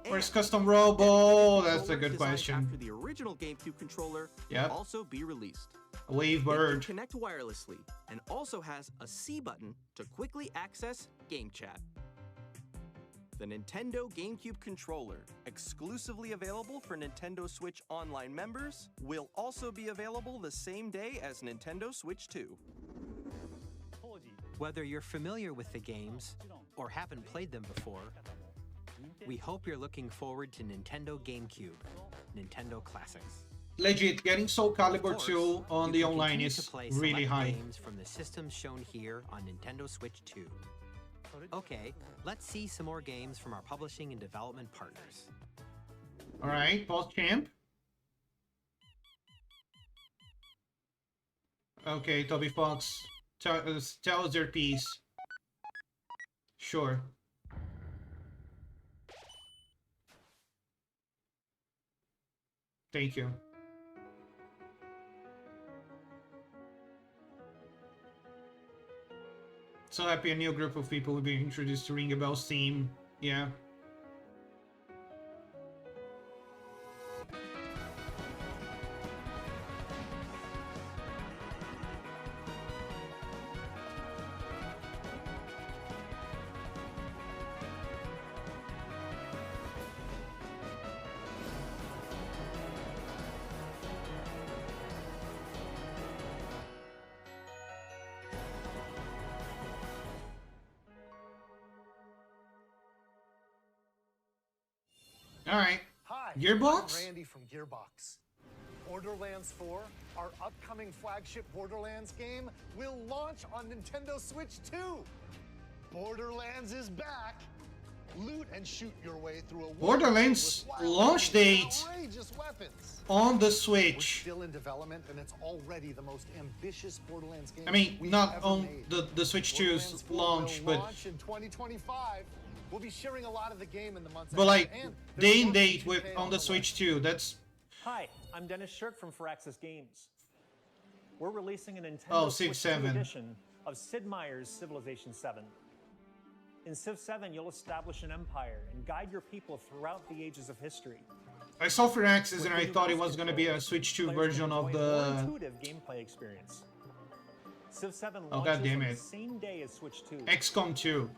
Where's And Custom Robo? the That's a controller good designed question. After the original GameCube controller Yep. will also be released. Wave It Bird. can connect wirelessly and also has a C button to quickly access game chat. the Nintendo GameCube controller, exclusively available for Nintendo Switch Online members, will also be available the same day as Nintendo Switch 2. Whether you're familiar with the games or haven't played them before, we hope you're looking forward to Nintendo GameCube, Nintendo Classics. Legit, getting Soul Calibur 2 on the online is really high. Games from the systems shown here on Nintendo Switch 2. Okay, let's see some more games from our publishing and development partners. Alright, pause champ. Okay, Toby Fox, tell us your piece. Sure. Thank you. So happy a new group of people will be introduced to Ring a Bell's team. Yeah. Alright. Hi, Gearbox? I'm Randy from Gearbox. Borderlands 4, our upcoming flagship Borderlands game, will launch on Nintendo Switch 2. Borderlands is back. Loot and shoot your way through a Borderlands launch date on the Switch. We're still in development, and it's already the most ambitious Borderlands game. I mean, not on the Switch 2's launch, but launch in 2025. We'll be sharing a lot of the game in the months but like ahead, and day and date with on the Switch 2. That's Hi, I'm Dennis Shirk from Firaxis Games. We're releasing a Nintendo Oh, Switch Civ 2 7. edition of Sid Meier's Civilization 7. In Civ 7, you'll establish an empire and guide your people throughout the ages of history. I saw Firaxis and I thought it was gonna be a Switch 2 version of More the. intuitive gameplay experience. Civ 7 Oh, launches God damn on the it. same day as Switch 2. XCOM 2.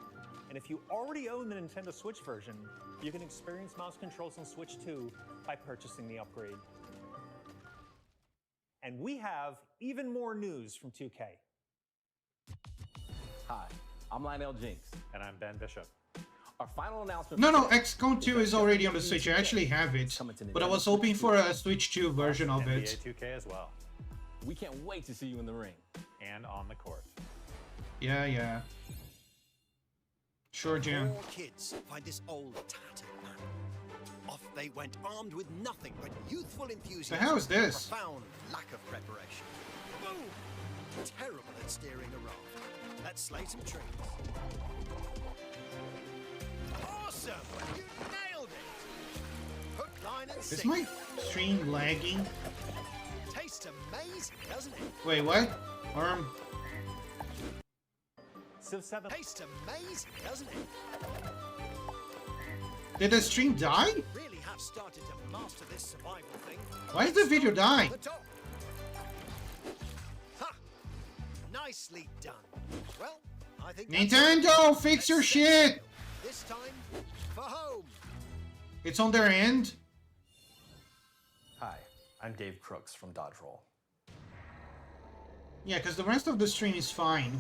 And if you already own the Nintendo Switch version, you can experience mouse controls on Switch 2 by purchasing the upgrade. And we have even more news from 2K. Hi, I'm Lionel Jinks. And I'm Ben Bishop. Our final announcement... No, XCOM 2 is already on the Switch. I actually have it, but I was hoping for a Switch 2 version of it. NBA 2K as well. We can't wait to see you in the ring. And on the court. Yeah. Sure, Jim. Four kids find this old tattered man. Off they went armed with nothing but youthful enthusiasm. The hell is this? And profound lack of preparation. Boom! Terrible at steering a raft. Let's slay some trees. Awesome! You nailed it! Hook, line, and Is sinker. my stream lagging? Tastes amazing, doesn't it? Wait, what? Civ 7 tastes amazing, doesn't it? Did the stream die? Really have started to master this survival thing. Why did the video die? The top. Ha! Nicely done. Well, I think Nintendo, fix your shit! this time for home. It's on their end. Hi, I'm Dave Crooks from Dodge Roll. Yeah, because the rest of the stream is fine.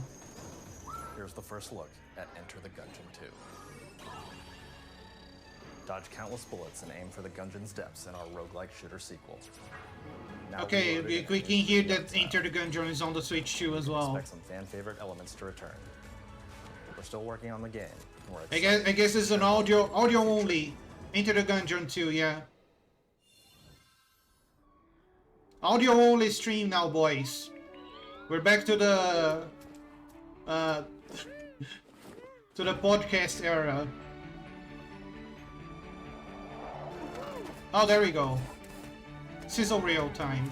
Here's the first look at Enter the Gungeon 2. Dodge countless bullets and aim for the Gungeon's depths in our roguelike shooter sequel. Now Okay, reloaded we and can hear HD that style. Enter the Gungeon is on the Switch 2 as well. Expect some fan-favorite elements to return. We're still working on the game. We're I guess it's an audio only. Enter the Gungeon 2, yeah. Audio only stream now, boys. We're back to the to the podcast era. Oh, there we go. Sizzle reel time.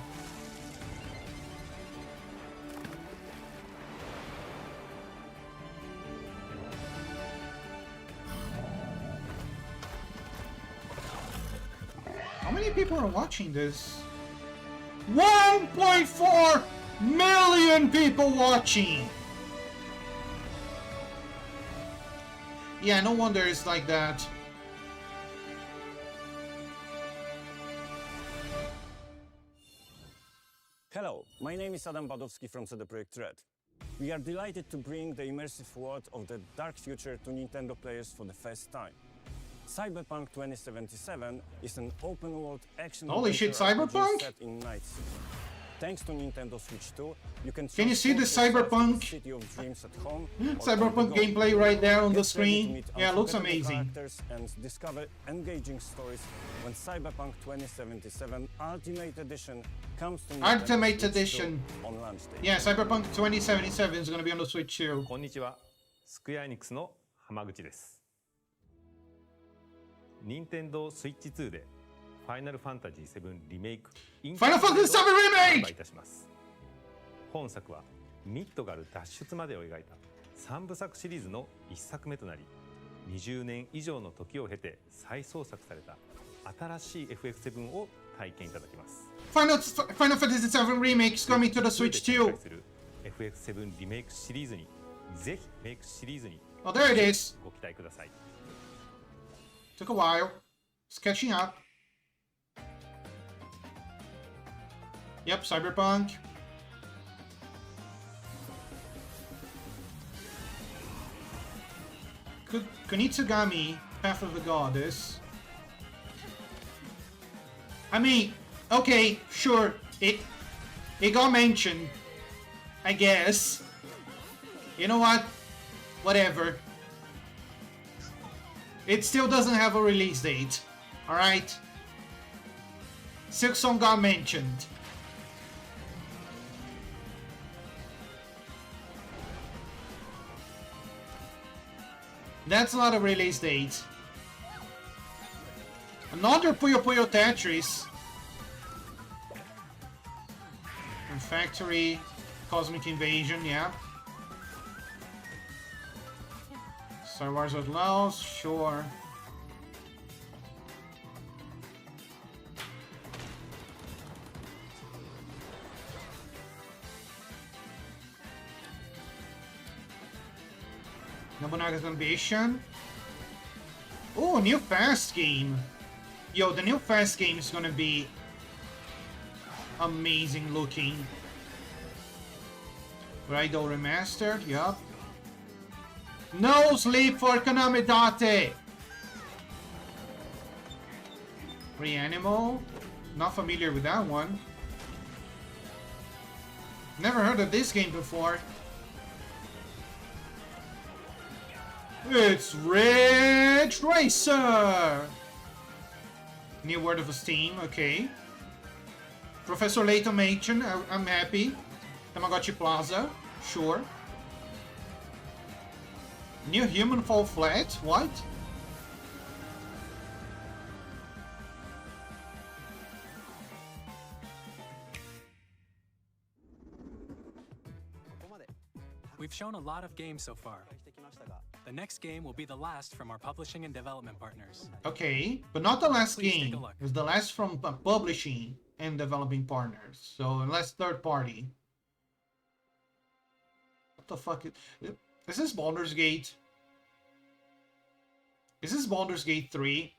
How many people are watching this? 1.4 million people watching! Yeah, no wonder it's like that. Hello, my name is Adam Badowski from CD Projekt Red. We are delighted to bring the immersive world of the dark future to Nintendo players for the first time. Cyberpunk 2077 is an open-world action Holy shit, RPG Cyberpunk? set in Night City. Thanks to Nintendo Switch 2, you can you see the transport yourself to Cyberpunk? the city of dreams at home or on the Cyberpunk go. gameplay right there on the Get ready to screen. meet Yeah, it looks unforgettable amazing. characters and discover engaging stories when Cyberpunk 2077 Ultimate Edition comes to Nintendo Ultimate Switch 2 Edition. on launch day. Yeah, Cyberpunk 2077 is gonna be on the Switch too. こんにちは。スクエアエニックスの浜口です。任天堂スイッチ2でファイナルファンタジー7リメイク Final Fantasy VII Remake! 発売いたします。本作はミッドガル脱出までを描いた3部作シリーズの1作目となり、20年以上の時を経て再創作された新しい FF7 を体験いただきます。Final Fantasy VII Remake is coming to the Switch too. FF7 リメイクシリーズにぜひメイクシリーズに Oh, there it is. ご期待ください。 Took a while. It's catching up. Yep, Cyberpunk. Kunitsugami, Path of the Goddess. I mean, okay, sure, it got mentioned, I guess. You know what? Whatever. It still doesn't have a release date, alright? Silksong got mentioned. That's not a release date. Another Puyo Puyo Tetris. And Factory, Cosmic Invasion, yeah. Star Wars Outlaws, sure. Nobunaga's Ambition. Oh, new Fast game. Yo, the new Fast game is gonna be amazing looking. Raido Remastered, yup. No sleep for Konami Date! Reanimo? Not familiar with that one. Never heard of this game before. It's Ridge Racer! New Word of Esteem, okay. Professor Layton Machen, I'm happy. Tamagotchi Plaza, sure. New Human Fall Flat, what? We've shown a lot of games so far. The next game will be the last from our publishing and development partners. Okay, but not the last Please take a game. look. It's the last from publishing and developing partners. So, unless third party. What the fuck is this Baldur's Gate? Is this Baldur's Gate 3?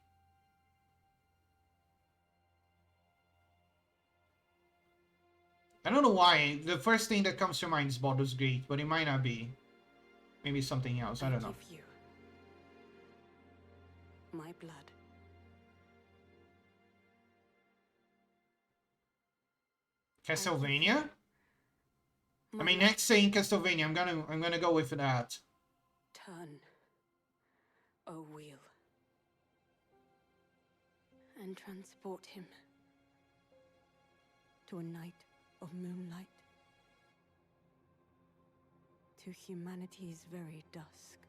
I don't know why. The first thing that comes to mind is Baldur's Gate, but it might not be. Maybe something else. I don't know. Give you my blood. Castlevania? I mean, next saying Castlevania, I'm gonna go with that. Turn, O wheel, and transport him to a night of moonlight, to humanity's very dusk.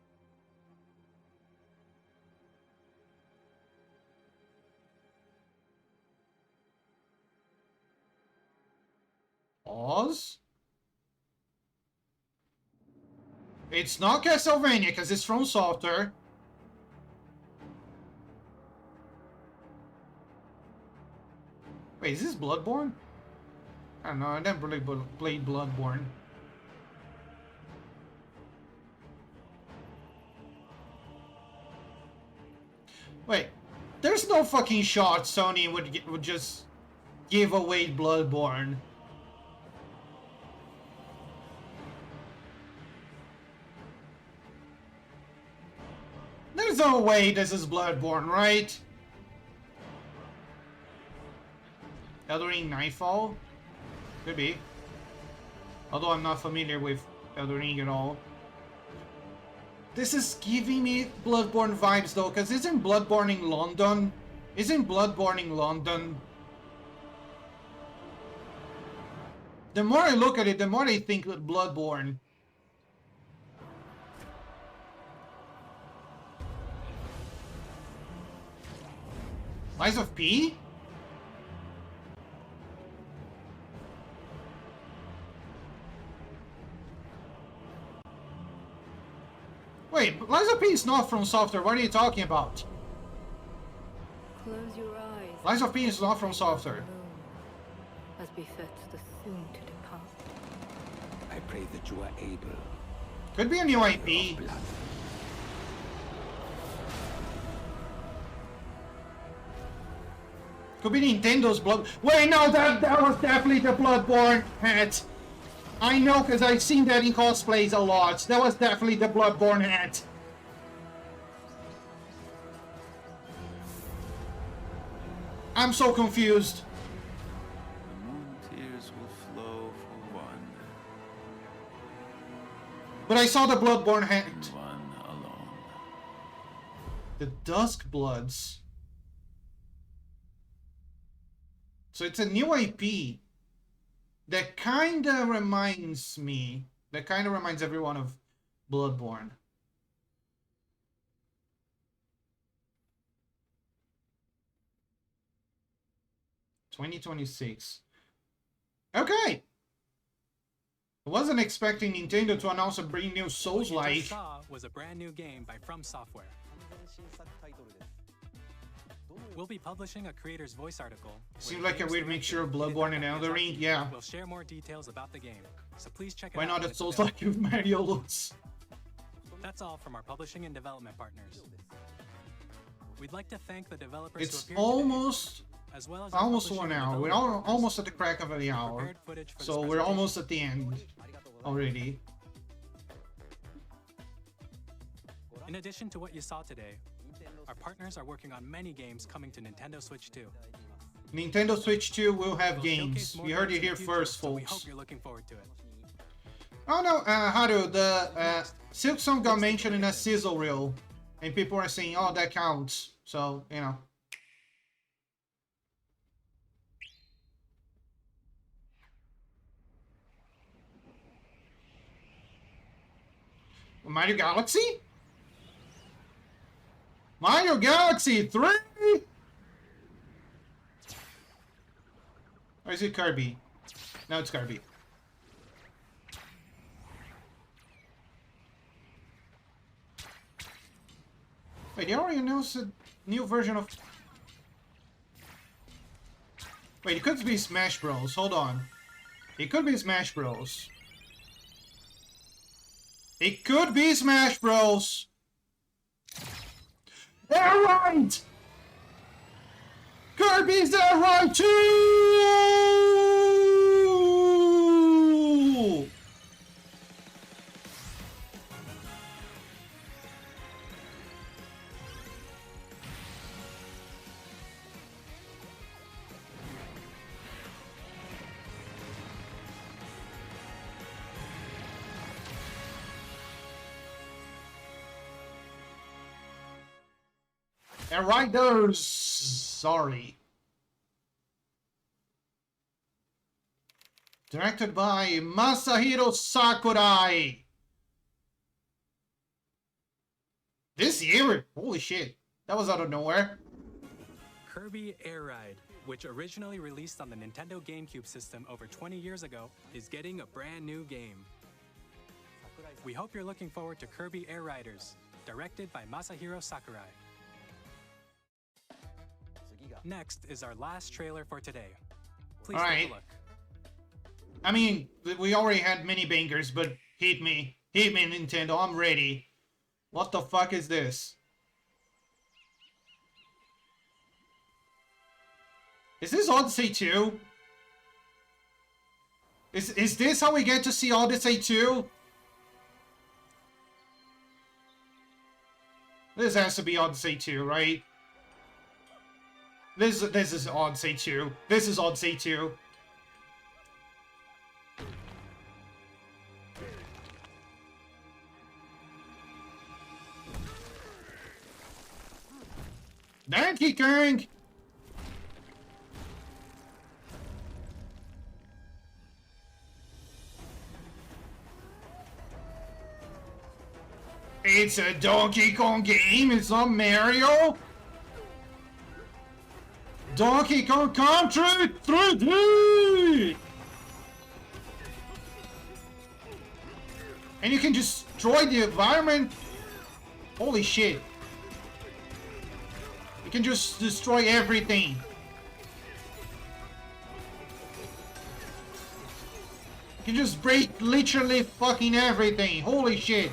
Oz? It's not Castlevania because it's from Software. Wait, is this Bloodborne? I don't know, I never really played Bloodborne. Wait, there's no fucking shot Sony would just give away Bloodborne. There's no way this is Bloodborne, right? Elden Ring Nightfall? Could be. Although I'm not familiar with Elden Ring at all. This is giving me Bloodborne vibes though, because isn't Bloodborne in London? Isn't Bloodborne in London? The more I look at it, the more I think that Bloodborne. Lies of P? Wait, Lies of P is not from Software. What are you talking about? Close your eyes. Lies of P is not from Software. As befits the soon to depart. I pray that you are able. Could be a new IP. Could be Nintendo's Blood. Wait, no, that was definitely the Bloodborne hat. I know, because I've seen that in cosplays a lot. That was definitely the Bloodborne hat. I'm so confused. The moon tears will flow for one. But I saw the Bloodborne hat. One alone. The Dusk Bloods. So it's a new IP that kinda reminds me, that kinda reminds everyone of Bloodborne. $2026. Okay! I wasn't expecting Nintendo to announce a brand new Souls-like. What you just saw was a brand new game by From Software. We'll be publishing a creator's voice article. Seems like a weird mixture of Bloodborne and Elden Ring, yeah. We'll share more details about the game, so please check it Why out. not when a it's Souls-like with Mario looks? That's all from our publishing and development partners. We'd like to thank the developers It's who appeared almost, today, as well as our almost publishing 1 and hour. We're development partners almost at the crack of the hour. prepared footage for this So we're presentation. almost at the end already. In addition to what you saw today, our partners are working on many games coming to Nintendo Switch 2. Nintendo Switch 2 will have We'll games. showcase more You heard games it in the here future, first, so we folks. hope you're looking forward to it. Oh no, Haru, the Silksong got mentioned in a sizzle reel, and people are saying, oh, that counts. So, you know. Mario Galaxy? Mario Galaxy 3? Or is it Kirby? No, it's Kirby. Wait, they already announced a new version of... Wait, it could be Smash Bros. Hold on. It could be Smash Bros. It could be Smash Bros. They're right! Kirby's there right too! And Riders, sorry. Directed by Masahiro Sakurai. This year? Holy shit. That was out of nowhere. Kirby Air Ride, which originally released on the Nintendo GameCube system over 20 years ago, is getting a brand new game. We hope you're looking forward to Kirby Air Riders, directed by Masahiro Sakurai. Next is our last trailer for today. Please take a look. I mean, we already had many bangers, but hit me. Hit me, Nintendo. I'm ready. What the fuck is this? Is this Odyssey 2? Is this how we get to see Odyssey 2? This has to be Odyssey 2, right? This is Odyssey 2. This is Odyssey 2. Donkey Kong! It's a Donkey Kong game, it's not Mario! Donkey Kong Country 3D! And you can destroy the environment? Holy shit. You can just destroy everything. You can just break literally fucking everything. Holy shit.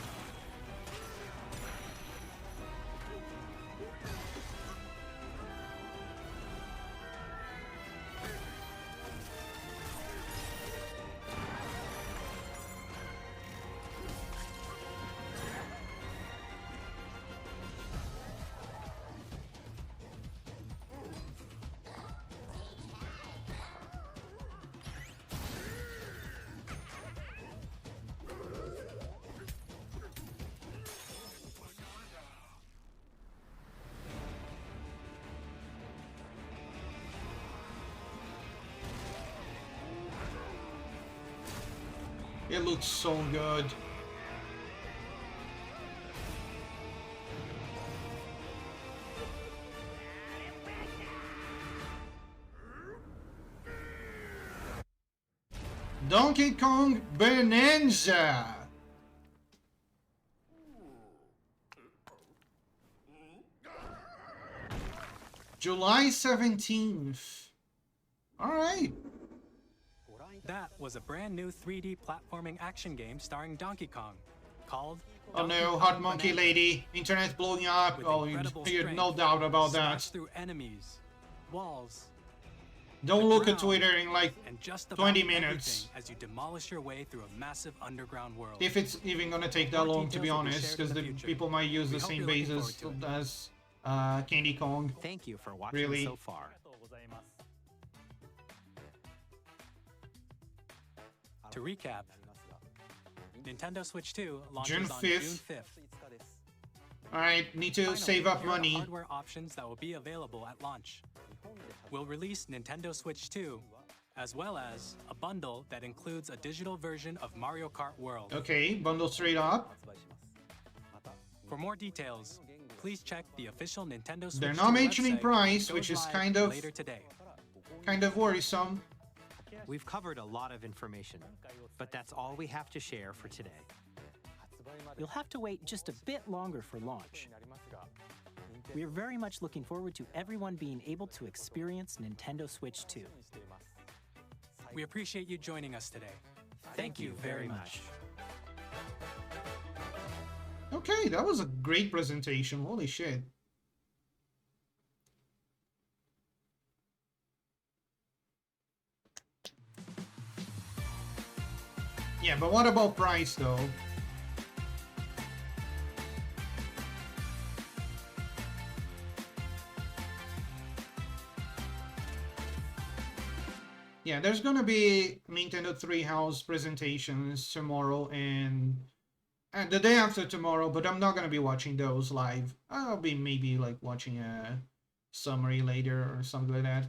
It looks so good. Donkey Kong Bonanza. July 17th. All right. That was a brand new 3D platforming action game starring Donkey Kong, called Oh no, Hot Monkey Lady, internet blowing up. Oh, you no doubt about that. Through enemies, walls. Don't look at Twitter in like and just 20 minutes. As you demolish your way through a massive underground world. If it's even gonna take that long, to be honest, because the people might use the same bases as Candy Kong. Thank you for watching really. So far. To recap, Nintendo Switch 2 launches June on 5th. June 5th. Alright, need to save up Here are money. Hardware options that will be available at launch. We'll release Nintendo Switch 2, as well as a bundle that includes a digital version of Mario Kart World. Okay, bundle straight up. For more details, please check the official Nintendo Switch They're 2 not mentioning website, price, which which goes is live kind of later today. Worrisome. We've covered a lot of information, but that's all we have to share for today. You'll have to wait just a bit longer for launch. We are very much looking forward to everyone being able to experience Nintendo Switch 2. We appreciate you joining us today. Thank you very much. Okay, that was a great presentation. Holy shit. Yeah, but what about price though? Yeah, there's gonna be Nintendo Treehouse presentations tomorrow and the day after tomorrow, but I'm not gonna be watching those live. I'll be maybe like watching a summary later or something like that.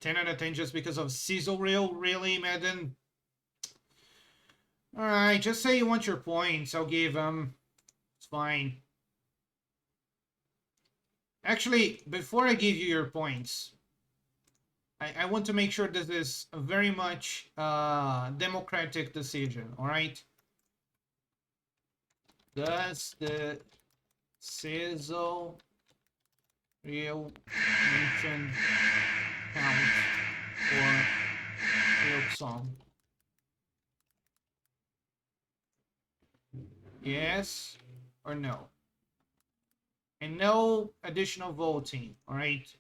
10 out of 10 just because of Sizzle Reel? Really, Madden? Alright, just say you want your points. I'll give them. It's fine. Actually, before I give you your points, I want to make sure this is a very much democratic decision, alright? Does the Sizzle Reel mention count for field song? Yes or no? And no additional voting, alright?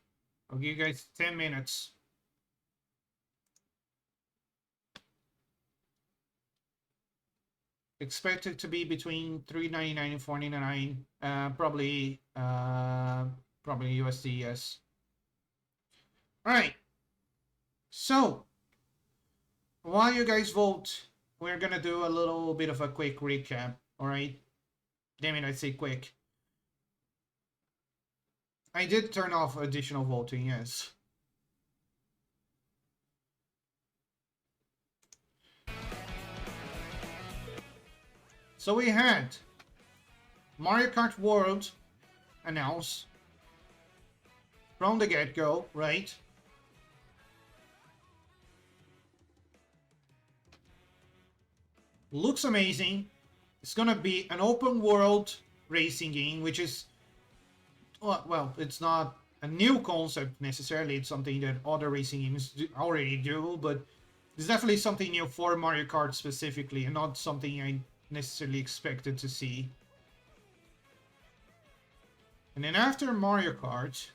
I'll give you guys 10 minutes. Expected to be between $3.99 and $4.99. Probably USD, yes. All right. So, while you guys vote, we're gonna do a little bit of a quick recap. All right. Damn it, I say quick. I did turn off additional voting, yes. So we had Mario Kart World announced from the get-go, right? Looks amazing. It's gonna be an open world racing game, which is, well, it's not a new concept necessarily. It's something that other racing games already do, but it's definitely something new for Mario Kart specifically, and not something I necessarily expected to see. And then after Mario Kart,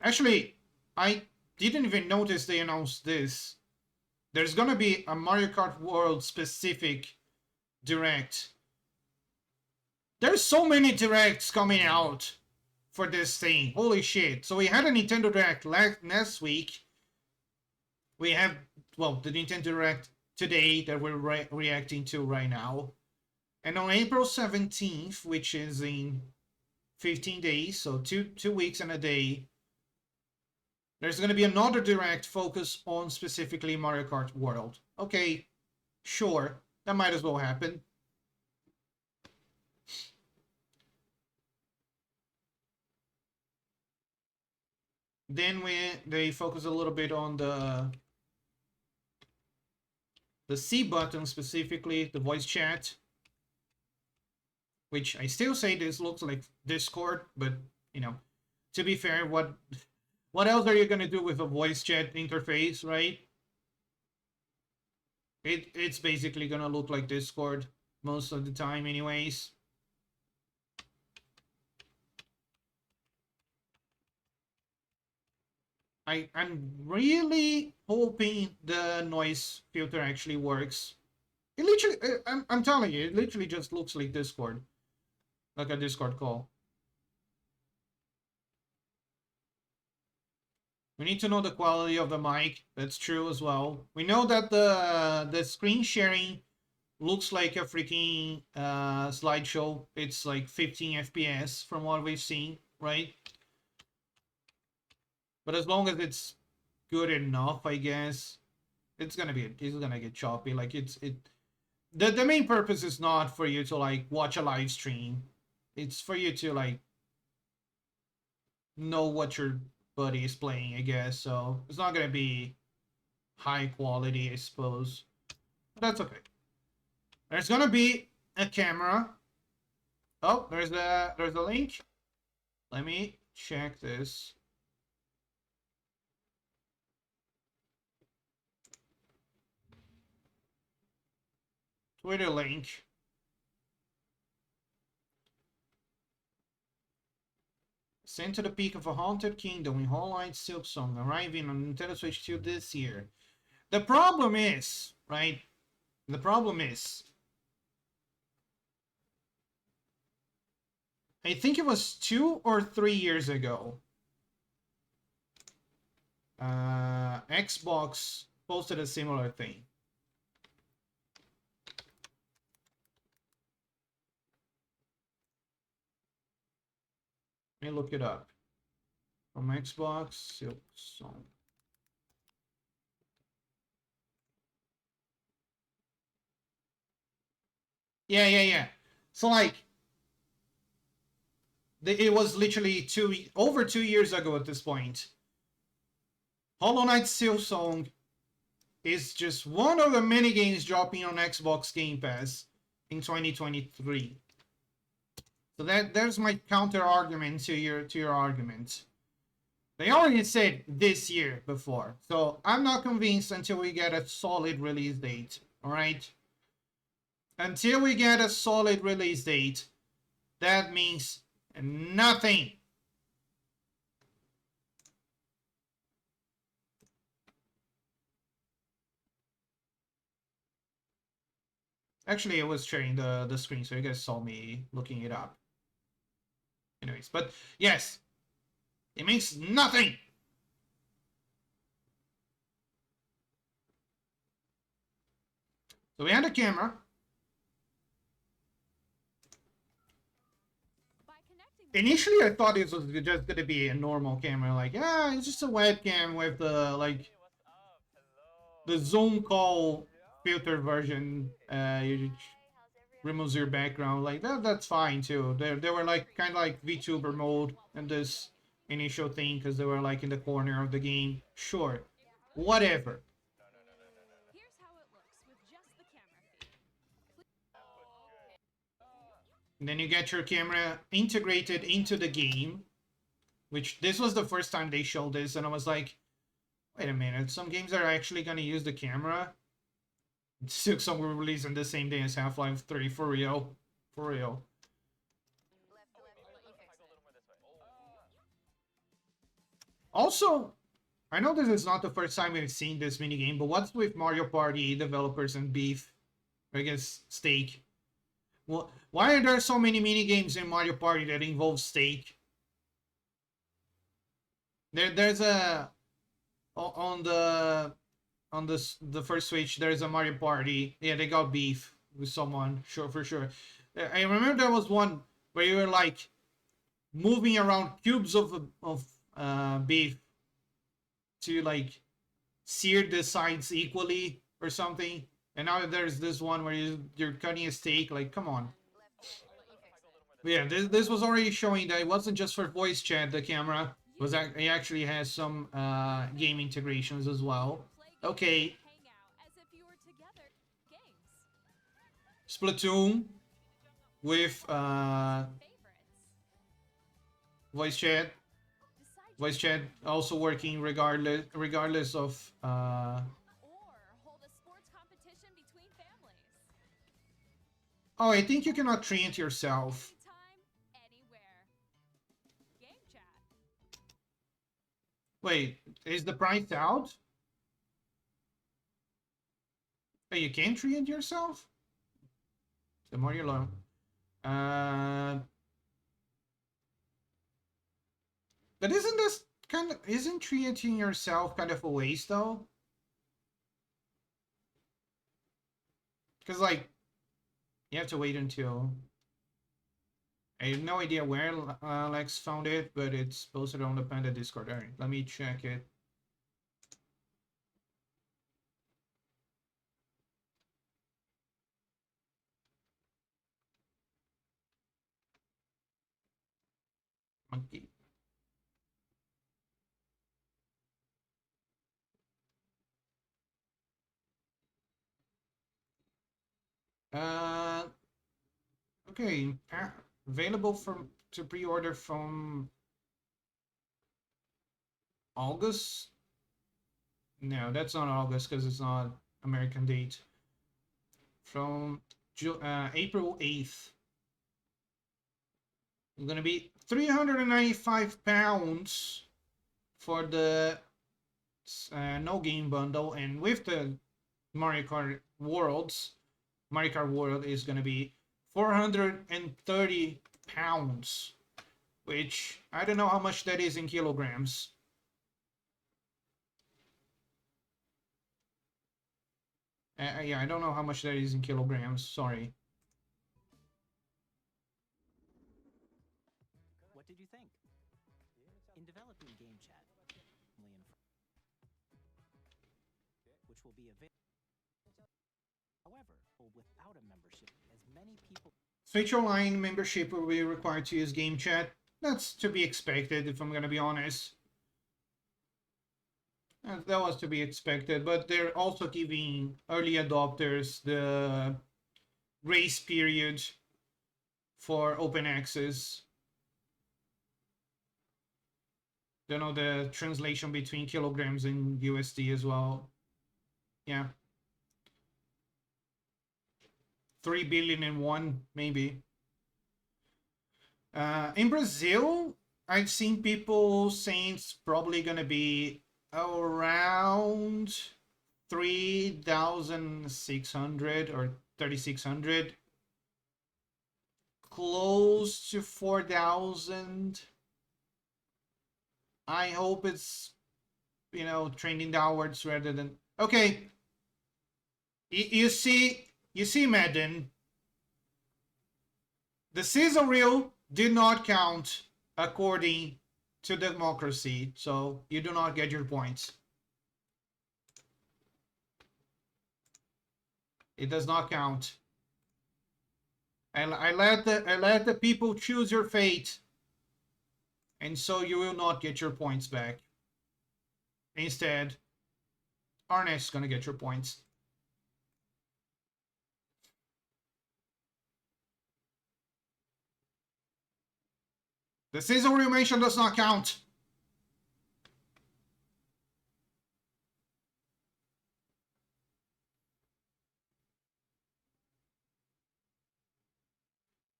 actually, I didn't even notice they announced this. There's gonna be a Mario Kart World specific direct. There's so many directs coming out for this thing. Holy shit. So we had a Nintendo Direct last week. We have, well, the Nintendo Direct today that we're reacting to right now. And on April 17th, which is in 15 days, so two weeks and a day, there's going to be another Direct focused on specifically Mario Kart World. Okay, sure, that might as well happen. Then they focus a little bit on the C button, specifically the voice chat, which I still say this looks like Discord, but you know, to be fair, what else are you gonna do with a voice chat interface, right? It's basically gonna look like Discord most of the time anyways. I'm really hoping the noise filter actually works. It literally, I'm telling you, it literally just looks like Discord. Like a Discord call. We need to know the quality of the mic. That's true as well. We know that the screen sharing looks like a freaking slideshow. It's like 15 FPS from what we've seen, right? But as long as it's good enough, I guess, it's gonna get choppy. Like the main purpose is not for you to like watch a live stream. It's for you to like know what your buddy is playing, I guess. So it's not gonna be high quality, I suppose. But that's okay. There's gonna be a camera. Oh, there's a link. Let me check this. Twitter link. Sent to the peak of a haunted kingdom in Hollow Silksong, arriving on Nintendo Switch 2 this year. The problem is, right? The problem is, I think it was 2 or 3 years ago, Xbox posted a similar thing. Let me look it up. From Xbox, Silksong. Yeah. So like, it was literally over 2 years ago at this point. Hollow Knight Silksong is just one of the many games dropping on Xbox Game Pass in 2023. So there's my counter argument to your argument. They already said this year before, so I'm not convinced until we get a solid release date. All right. Until we get a solid release date, that means nothing. Actually, I was sharing the screen, so you guys saw me looking it up. Anyways, but yes, it means nothing. So we had a camera. Initially, I thought it was just gonna be a normal camera, like, yeah, it's just a webcam with the the Zoom call filter version. You removes your background, like that's fine too. They were like kind of like VTuber mode in this initial thing because they were like in the corner of the game. Sure, whatever. And then you get your camera integrated into the game, which this was the first time they showed this, and I was like, wait a minute, some games are actually gonna use the camera. Some were released on the same day as Half-Life 3, for real. For real. Also, I know this is not the first time we've seen this minigame, but what's with Mario Party developers and beef? I guess steak. Well, why are there so many minigames in Mario Party that involve steak? There's a on the first Switch. There's a Mario Party. Yeah, they got beef with someone. Sure, for sure. I remember there was one where you were like moving around cubes of beef to like sear the sides equally or something. And now there's this one where you're cutting a steak. Like, come on. Yeah, this was already showing that it wasn't just for voice chat. The camera it actually has some game integrations as well. Okay. Splatoon with voice chat. Voice chat also working regardless of Oh, I think you cannot train it yourself. Wait, is the price out? Oh, you can't train it yourself? The more you learn. But isn't this isn't treating yourself kind of a waste though? Because like, you have to wait until... I have no idea where Lex found it, but it's posted on the Panda Discord. Alright, let me check it. Monkey. Okay, available to pre-order from August? No, that's not August because it's not American date. From April 8th. It's gonna be £395 for the no game bundle, and with the Mario Kart Worlds, Mario Kart World is gonna be £430, which I don't know how much that is in kilograms. Yeah, I don't know how much that is in kilograms. Sorry. What did you think? In developing Game Chat, which will be available, however, without a membership, as many people... Switch Online membership will be required to use Game Chat. That's to be expected, if I'm gonna be honest. That was to be expected, but they're also giving early adopters the grace period for open access. You know, the translation between kilograms and USD as well. Yeah. 3 billion in one, maybe. In Brazil, I've seen people saying it's probably gonna be around 3,600 or 3,600, close to 4,000. I hope it's, you know, trending downwards rather than... Okay. You see, Madden, the sizzle reel did not count according to democracy, so you do not get your points. It does not count. I let the people choose your fate, and so you will not get your points back. Instead, Arnesh is gonna get your points. The sizzle reel mention does not count.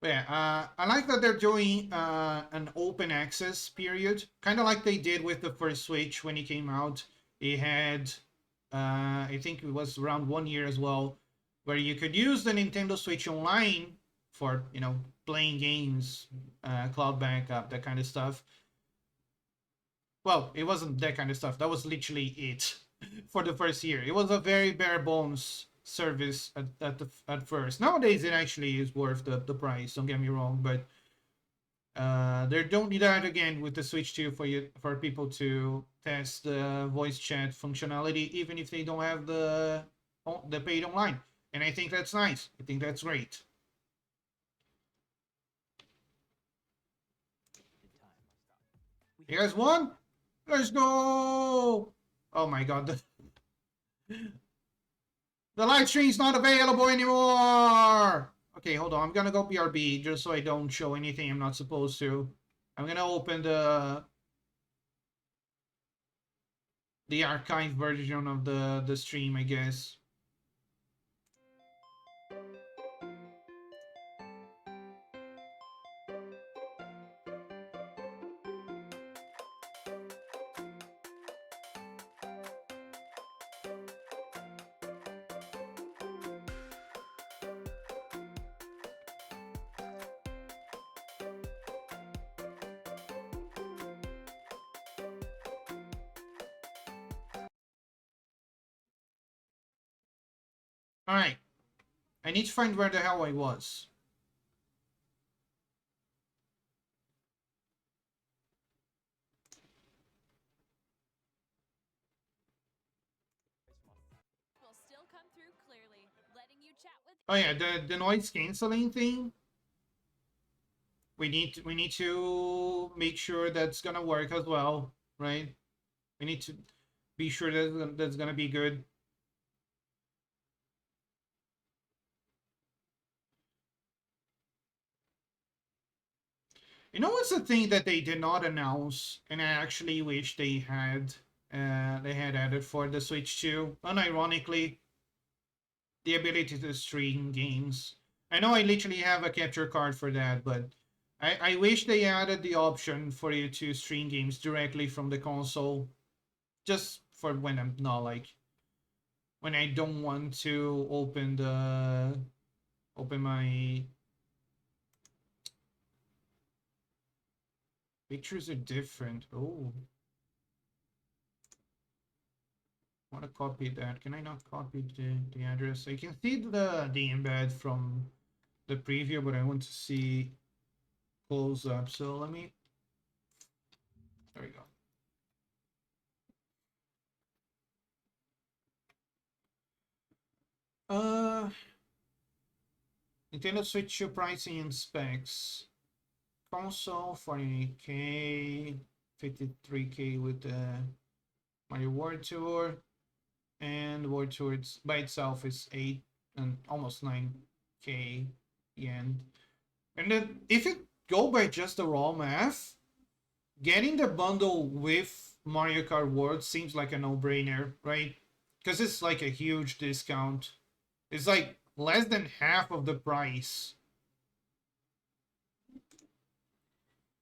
Yeah, I like that they're doing an open access period, kind of like they did with the first Switch when it came out. It had, I think it was around 1 year as well, where you could use the Nintendo Switch Online for, you know, playing games, cloud backup, that kind of stuff. Well, it wasn't that kind of stuff. That was literally it for the first year. It was a very bare bones service at first. Nowadays, it actually is worth the price. Don't get me wrong, but they don't need that again with the Switch 2 for people to test the voice chat functionality, even if they don't have the paid online. And I think that's nice. I think that's great. You guys won? Let's go! Oh my god. The live stream's not available anymore! Okay, hold on. I'm gonna go BRB just so I don't show anything I'm not supposed to. I'm gonna open the archived version of the stream, I guess. Alright. I need to find where the hell I was. Oh yeah, the noise canceling thing. We need to make sure that's gonna work as well, right? We need to be sure that that's gonna be good. You know what's the thing that they did not announce, and I actually wish they had added for the Switch 2, unironically, the ability to stream games. I know I literally have a capture card for that, but I wish they added the option for you to stream games directly from the console, just for when I'm not like, when I don't want to open my pictures are different. Oh. I want to copy that. Can I not copy the address? I can see the embed from the preview, but I want to see close up. So let me... There we go. Nintendo Switch 2 pricing and specs. Console 48K, 53K with the Mario World Tour, and World Tour by itself is 8 and almost 9K yen. And then if you go by just the raw math, getting the bundle with Mario Kart World seems like a no-brainer, right? Because it's like a huge discount. It's like less than half of the price.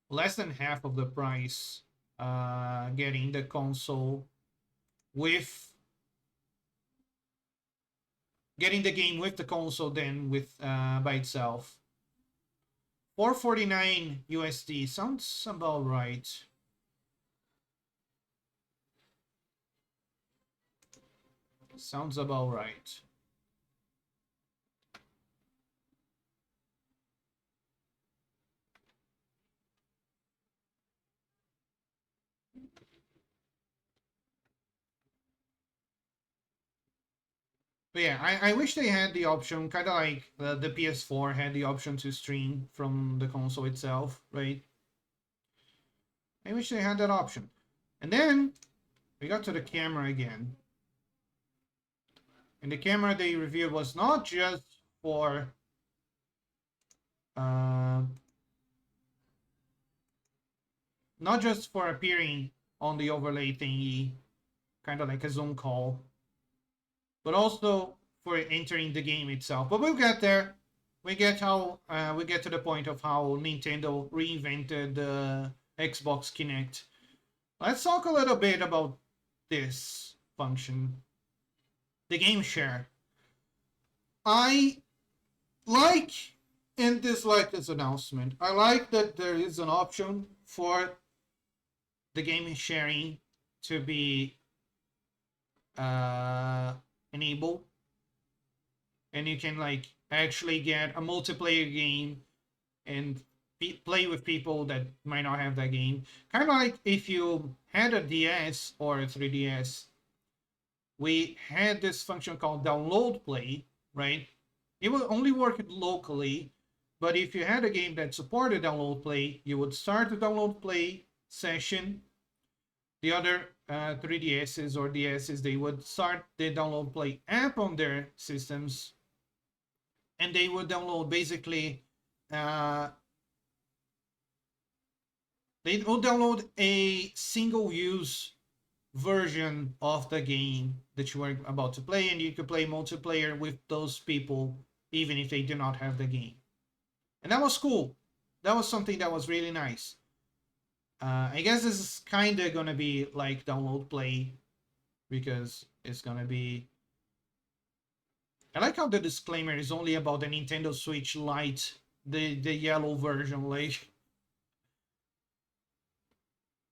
Less than half of the price getting the console with getting the game with the console than with by itself. 449 USD sounds about right. Sounds about right. But yeah, I wish they had the option, kind of like the PS4 had the option to stream from the console itself, right? I wish they had that option. And then we got to the camera again. And the camera they reviewed was not just for not just for appearing on the overlay thingy, kind of like a Zoom call, but also for entering the game itself. But we'll get there. We get to the point of how Nintendo reinvented the Xbox Kinect. Let's talk a little bit about this function, the game share. I like and dislike this announcement. I like that there is an option for the game sharing to be enabled, and you can like actually get a multiplayer game and play with people that might not have that game. Kind of like if you had a DS or a 3DS, we had this function called download play, right? It will only work locally, but if you had a game that supported download play, you would start the download play session. The other 3DSs or DSs, they would start the download play app on their systems, and they would download basically they will download a single-use version of the game that you are about to play, and you could play multiplayer with those people even if they do not have the game. And that was cool. That was something that was really nice. I guess this is kind of gonna be like download play, because it's gonna be... I like how the disclaimer is only about the Nintendo Switch Lite, the yellow version. Like,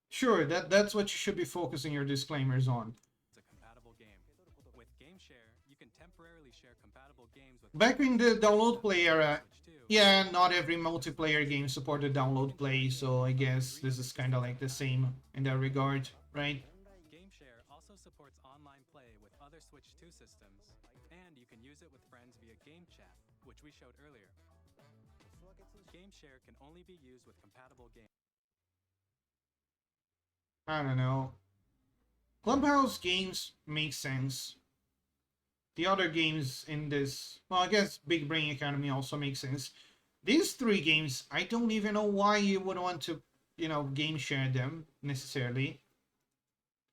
sure, that's what you should be focusing your disclaimers on. It's a compatible game. With GameShare, you can temporarily share compatible games with... Back in the download play era, yeah, not every multiplayer game supported download play, so I guess this is kind of like the same in that regard, right? GameShare also supports online play with other Switch 2 systems, and you can use it with friends via Game Chat, which we showed earlier. GameShare can only be used with compatible games. I don't know. Clubhouse games make sense. The other games in this, well, I guess Big Brain Academy also makes sense. These three games, I don't even know why you would want to, you know, game share them necessarily.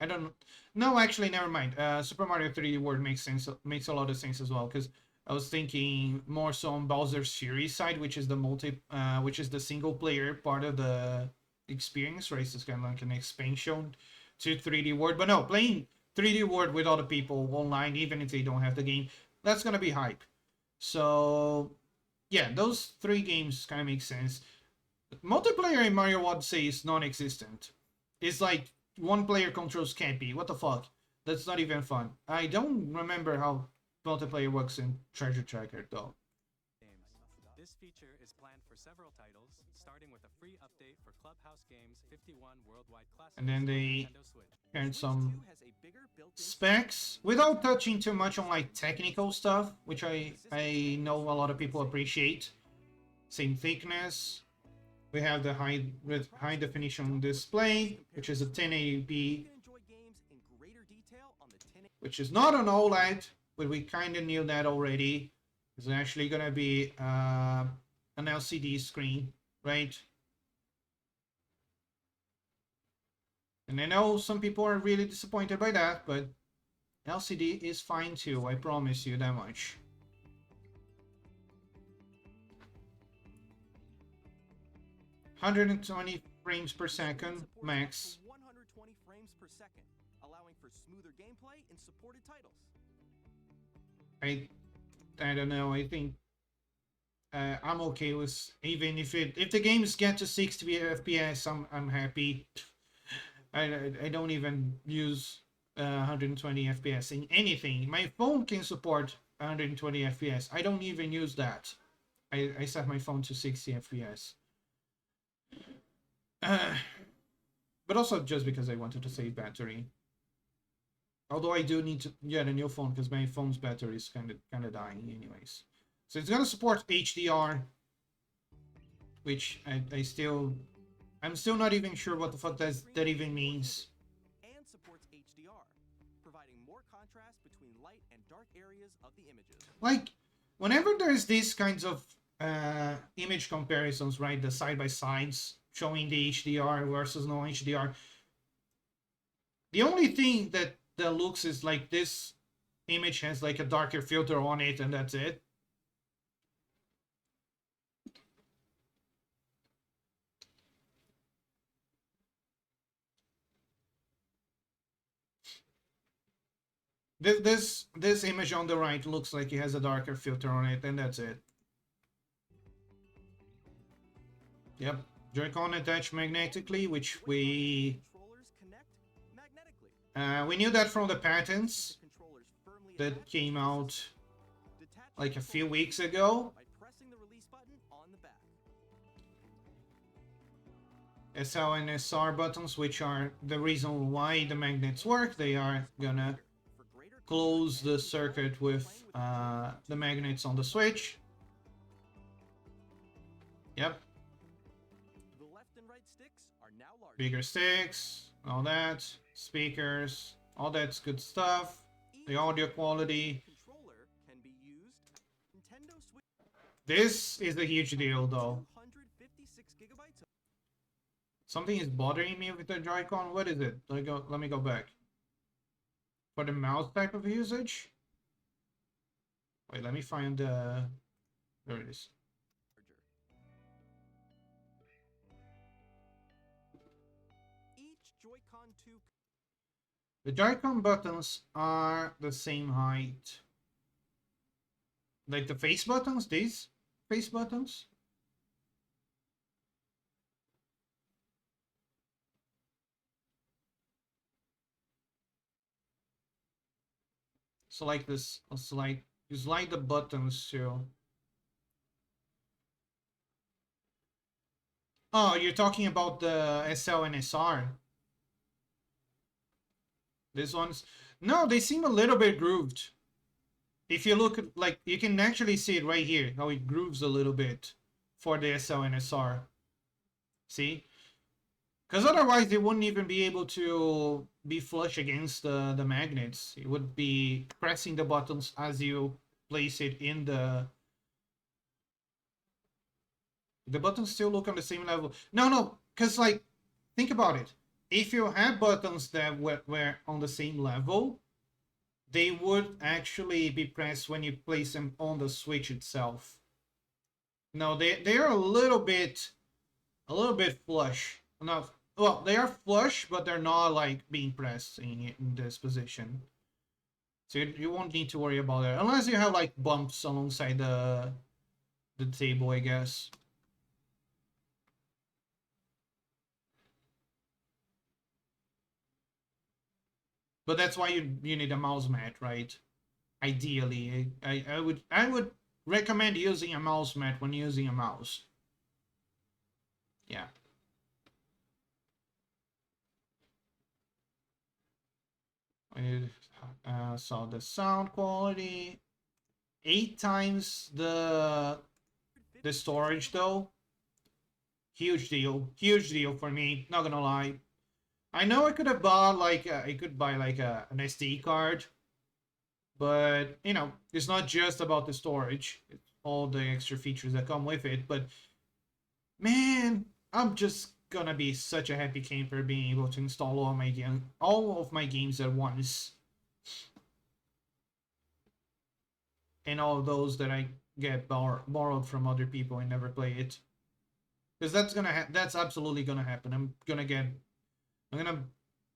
I don't. No, actually, never mind. Super Mario 3D World makes sense. Makes a lot of sense as well, because I was thinking more so on Bowser's Fury side, which is the single player part of the experience, right? So it's kind of like an expansion to 3D World. But no, playing 3D World with other people online, even if they don't have the game, that's gonna be hype. So yeah, those three games kind of make sense. Multiplayer in Mario Odyssey is non-existent. It's like one player controls Cappy. What the fuck? That's not even fun. I don't remember how multiplayer works in Treasure Tracker though. This feature is planned for several titles, starting with a free update for Clubhouse Games 51 Worldwide Classics. And then they Nintendo Switch. and some specs without touching too much on like technical stuff, which I know a lot of people appreciate. Same thickness. We have the high definition display, which is a 1080p, which is not an OLED, but we kind of knew that already. It's actually gonna be an LCD screen, right? And I know some people are really disappointed by that, but LCD is fine too, I promise you that much. 120 frames per second max. 120 frames per second, allowing for smoother gameplay in supported titles. I don't know. I think I'm okay with, even if the games get to 60 FPS, I'm happy. I don't even use 120 FPS in anything. My phone can support 120 FPS. I don't even use that. I set my phone to 60 FPS. But also just because I wanted to save battery. Although I do need to get a new phone because my phone's battery is kind of dying anyways. So it's gonna support HDR, which I'm still not even sure what the fuck that even means. And supports HDR, providing more contrast between light and dark areas of the images. Like, whenever there's these kinds of image comparisons, right, the side-by-sides showing the HDR versus no HDR, the only thing that looks is like this image has like a darker filter on it, and that's it. This image on the right looks like it has a darker filter on it, and that's it. Yep, Joy-Con attached magnetically, which we knew that from the patents that came out like a few weeks ago. SL and SR buttons, which are the reason why the magnets work, they are gonna close the circuit with the magnets on the switch. Yep. The left and right sticks are now larger. Bigger sticks, all that, speakers, all that's good stuff. The audio quality. This is a huge deal though. Something is bothering me with the Joy-Con. What is it? Let me go back. For the mouse type of usage? Wait, let me find there it is. Each Joy-Con 2. The Joy-Con buttons are the same height. Like the face buttons, these face buttons. So like this, you slide the buttons to. Oh, you're talking about the SL and SR. These ones, no, they seem a little bit grooved. If you look at, like, you can actually see it right here, how it grooves a little bit for the SL and SR. See? Because otherwise they wouldn't even be able to be flush against the magnets. It would be pressing the buttons as you place it in the buttons still look on the same level. No, because like, think about it. If you had buttons that were on the same level, they would actually be pressed when you place them on the switch itself. No, they are a little bit flush. Not, well, they are flush, but they're not like being pressed in this position. So you won't need to worry about it unless you have like bumps alongside the table, I guess. But that's why you need a mouse mat, right? Ideally, I would recommend using a mouse mat when using a mouse. Yeah. We saw the sound quality. 8 times the storage though. Huge deal for me. Not gonna lie. I know I could have bought like I could buy like an SD card, but you know, it's not just about the storage. It's all the extra features that come with it. But man, I'm just gonna be such a happy camper being able to install all of my games at once, and all those that I get borrowed from other people and never play it. Because that's absolutely gonna happen. I'm gonna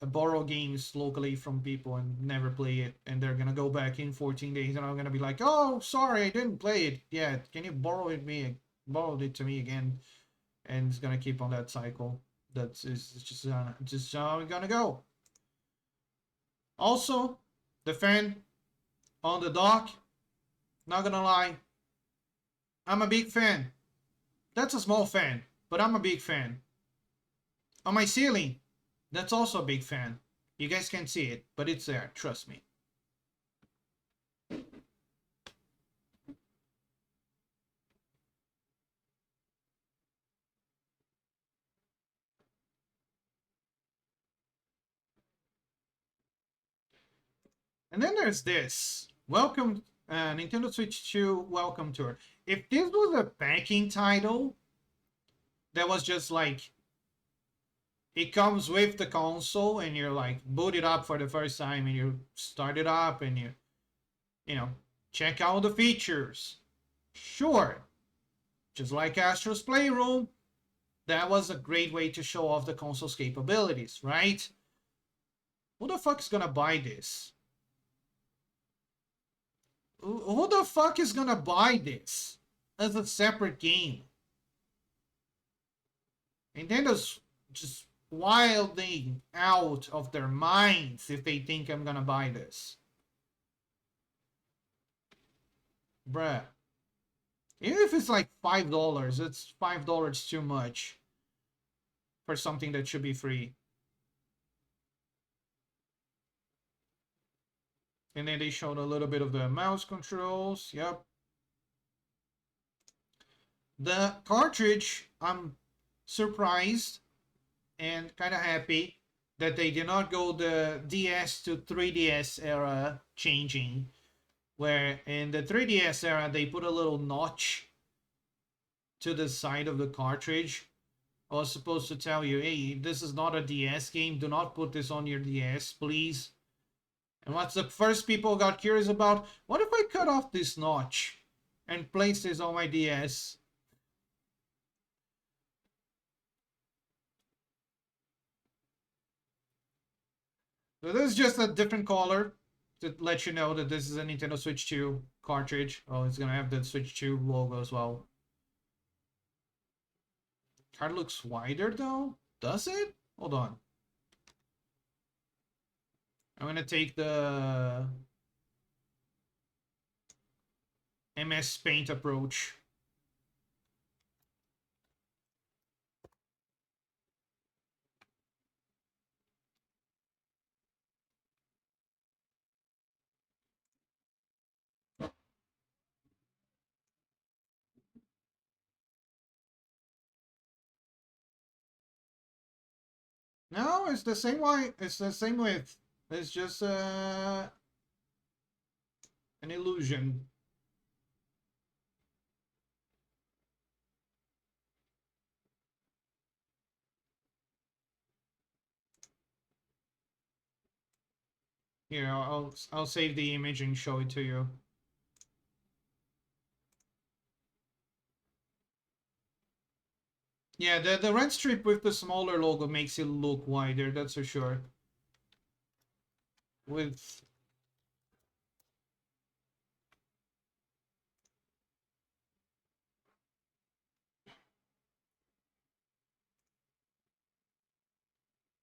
borrow games locally from people and never play it, and they're gonna go back in 14 days, and I'm gonna be like, oh, sorry, I didn't play it yet. Can you borrow it to me again? And it's gonna keep on that cycle. That's just how it's gonna go. Also, the fan on the dock, not gonna lie, I'm a big fan. That's a small fan, but I'm a big fan. On my ceiling, that's also a big fan. You guys can't see it, but it's there, trust me. And then there's this. Welcome, Nintendo Switch 2 Welcome Tour. If this was a packing title, that was just like, it comes with the console and you're like boot it up for the first time and you start it up and you know, check out the features. Sure. Just like Astro's Playroom, that was a great way to show off the console's capabilities, right? Who the fuck is gonna buy this? Who the fuck is gonna buy this as a separate game? Nintendo's just wilding out of their minds if they think I'm gonna buy this. Bruh. Even if it's like $5, it's $5 too much for something that should be free. And then they showed a little bit of the mouse controls. Yep. The cartridge, I'm surprised and kind of happy that they did not go the DS to 3DS era changing, where in the 3DS era they put a little notch to the side of the cartridge. I was supposed to tell you, hey, this is not a DS game, do not put this on your DS, please. And what's the first people got curious about? What if I cut off this notch and place this on my DS? So this is just a different color to let you know that this is a Nintendo Switch 2 cartridge. Oh, it's gonna have the Switch 2 logo as well. Card looks wider though. Does it? Hold on. I'm gonna take the MS Paint approach. No, it's the same way. It's the same width. It's just an illusion. Here, I'll save the image and show it to you. Yeah, the red strip with the smaller logo makes it look wider, that's for sure. With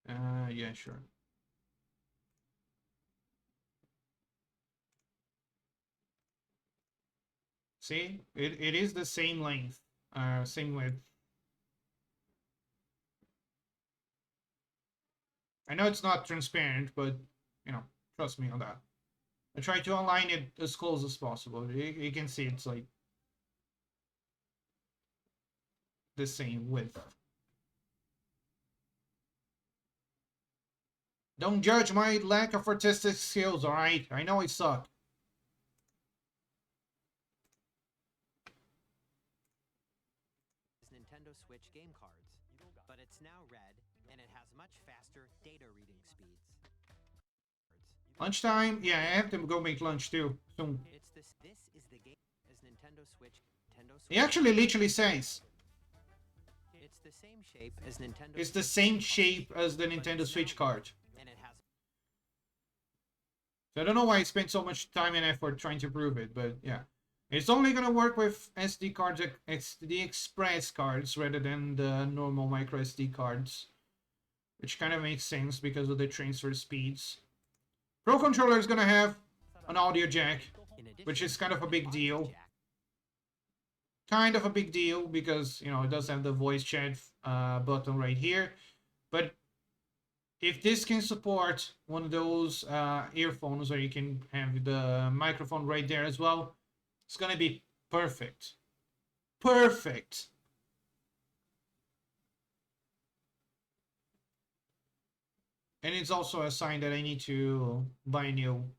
yeah, sure. See, it is the same length, same width. I know it's not transparent, but you know, trust me on that. I try to align it as close as possible. You can see it's like the same width. Don't judge my lack of artistic skills, alright? I know I suck. Nintendo Switch game cards, but it's now red and it has much faster data reading speeds. Lunchtime? Yeah, I have to go make lunch too soon. This is the game as Nintendo Switch. He actually literally says It's the same shape as Nintendo. It's the same shape as the Nintendo Switch card. And it has. So I don't know why I spent so much time and effort trying to prove it, but yeah. It's only gonna work with SD cards, SD Express cards, rather than the normal micro SD cards. Which kind of makes sense because of the transfer speeds. Pro Controller is gonna have an audio jack, which is kind of a big deal. Kind of a big deal because, you know, it does have the voice chat button right here. But if this can support one of those earphones where you can have the microphone right there as well, it's gonna be perfect. Perfect! And it's also a sign that I need to buy a new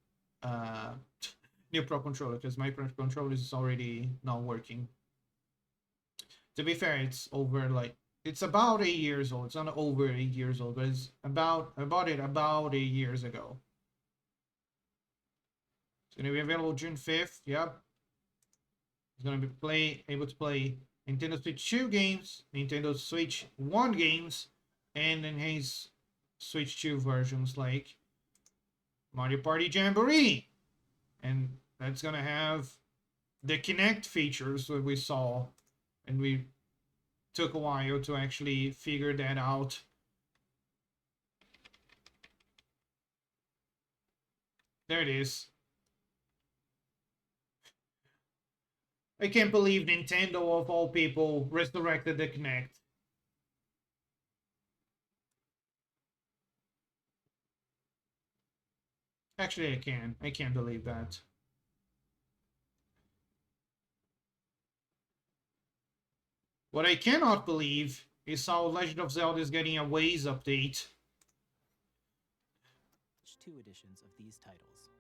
Pro Controller, because my Pro Controller is already not working. To be fair, it's over like, it's about 8 years old. It's not over 8 years old, but it's about, I bought it about 8 years ago. It's gonna be available June 5th. Yep. It's gonna be able to play Nintendo Switch 2 games, Nintendo Switch 1 games, and enhanced Switch 2 versions like Mario Party Jamboree. And that's gonna have the Kinect features that we saw, and we took a while to actually figure that out. There it is. I can't believe Nintendo, of all people, resurrected the Kinect. Actually, I can. I can't believe that. What I cannot believe is how Legend of Zelda is getting a Waze update. 2 editions of these titles.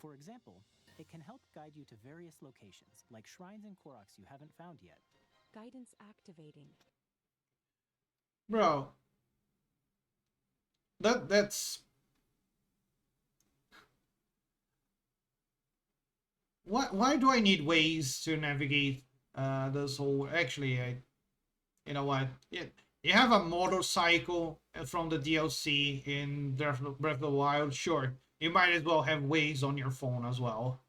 For example, it can help guide you to various locations, like shrines and Koroks you haven't found yet. Guidance activating. Bro. That's... Why do I need Waze to navigate this whole... Actually, you know what? You have a motorcycle from the DLC in Breath of the Wild. Sure, you might as well have Waze on your phone as well.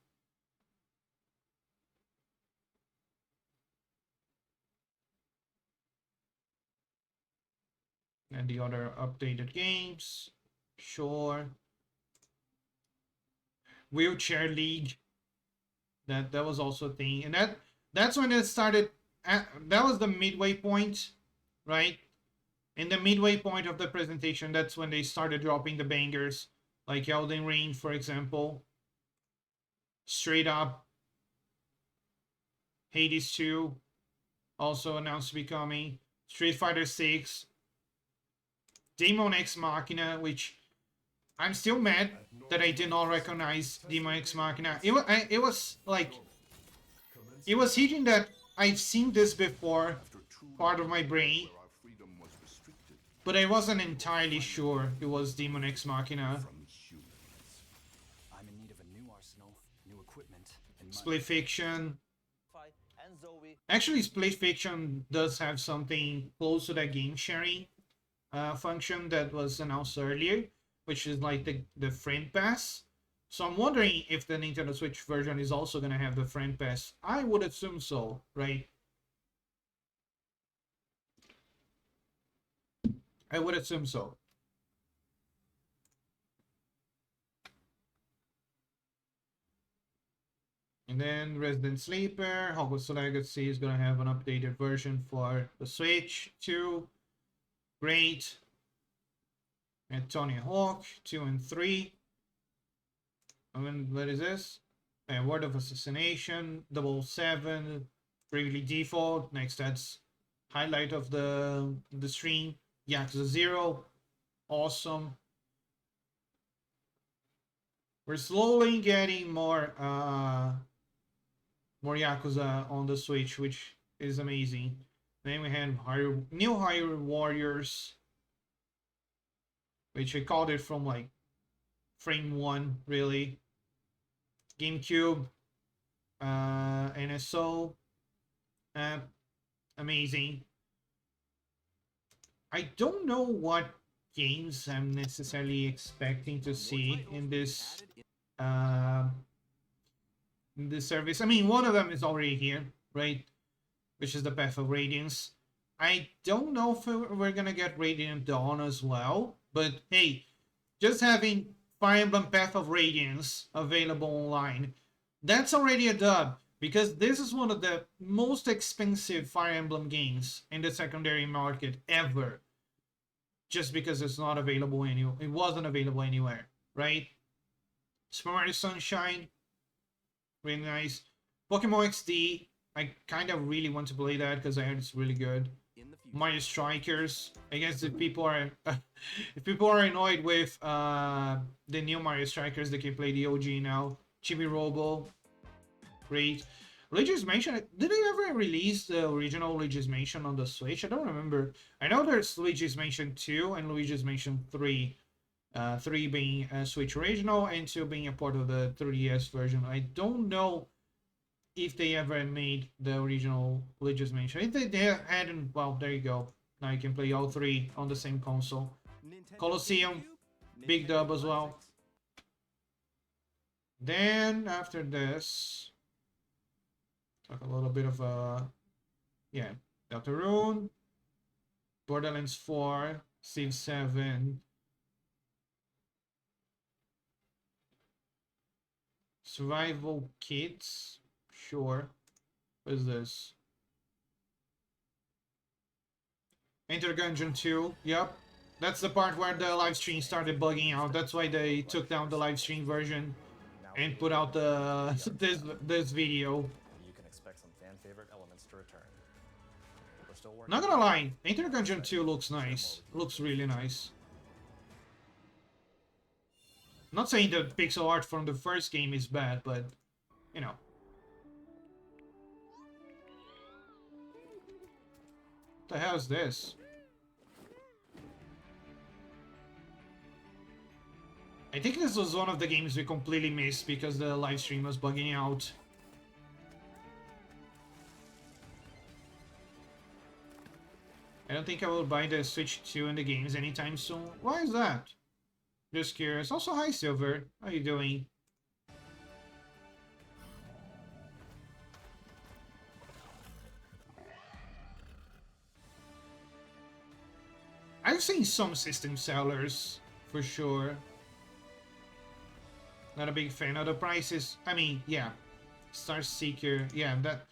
And the other updated games. Sure. Wheelchair League. That was also a thing. And that's when it started. That was the midway point, right? In the midway point of the presentation, that's when they started dropping the bangers. Like Elden Ring, for example. Straight up. Hades 2. Also announced to be coming. Street Fighter 6. Demon X Machina, which I'm still mad that I did not recognize Demon X Machina. It was like, it was hitting that I've seen this before, part of my brain, but I wasn't entirely sure it was Demon X Machina. I'm in need of a new arsenal, new equipment, and Split Fiction. Actually, Split Fiction does have something close to that game sharing function that was announced earlier, which is like the friend pass. So I'm wondering if the Nintendo Switch version is also gonna have the friend pass. I would assume so, right? I would assume so. And then Resident Sleeper, Hogwarts Legacy is gonna have an updated version for the Switch 2. Great. And Tony Hawk 2 and 3. I mean, what is this? And Word of Assassination, 007, Bravely Default. Next, that's highlight of the stream. Yakuza 0, awesome. We're slowly getting more Yakuza on the Switch, which is amazing. Then we had new Hyrule Warriors, which I called it from like frame 1, really. GameCube, NSO, amazing. I don't know what games I'm necessarily expecting to see in this service. I mean, one of them is already here, right? Which is the Path of Radiance. I don't know if we're gonna get Radiant Dawn as well, but hey, just having Fire Emblem Path of Radiance available online, that's already a dub, because this is one of the most expensive Fire Emblem games in the secondary market ever. Just because it's not available anywhere, it wasn't available anywhere, right? Super Mario Sunshine, really nice. Pokemon XD, I kind of really want to play that because I heard it's really good. Mario Strikers, I guess if people are if people are annoyed with the new Mario Strikers, they can play the OG now. Chibi Robo, great. Luigi's Mansion, did they ever release the original Luigi's Mansion on the Switch? I don't remember. I know there's Luigi's Mansion 2 and Luigi's Mansion 3. 3 being a Switch original and 2 being a part of the 3DS version. I don't know if they ever made the original Luigi's Mansion. If they hadn't, well, there you go. Now you can play all 3 on the same console. Colosseum, big dub as well. Then after this, talk a little bit of yeah, Deltarune, Borderlands 4, Civ 7, Survival Kits, sure. What is this? Enter Gungeon 2, yep. That's the part where the live stream started bugging out. That's why they took down the live stream version and put out the this video. You can expect some fan favorite elements to return. We're still working. Not gonna lie, Enter Gungeon 2 looks nice. Looks really nice. Not saying the pixel art from the first game is bad, but you know. What the hell is this? I think this was one of the games we completely missed because the live stream was bugging out. I don't think I will buy the Switch 2 in the games anytime soon. Why is that? Just curious. Also, hi Silver. How you doing? I've seen some system sellers, for sure. Not a big fan of the prices. I mean, yeah. Star Seeker, yeah, that...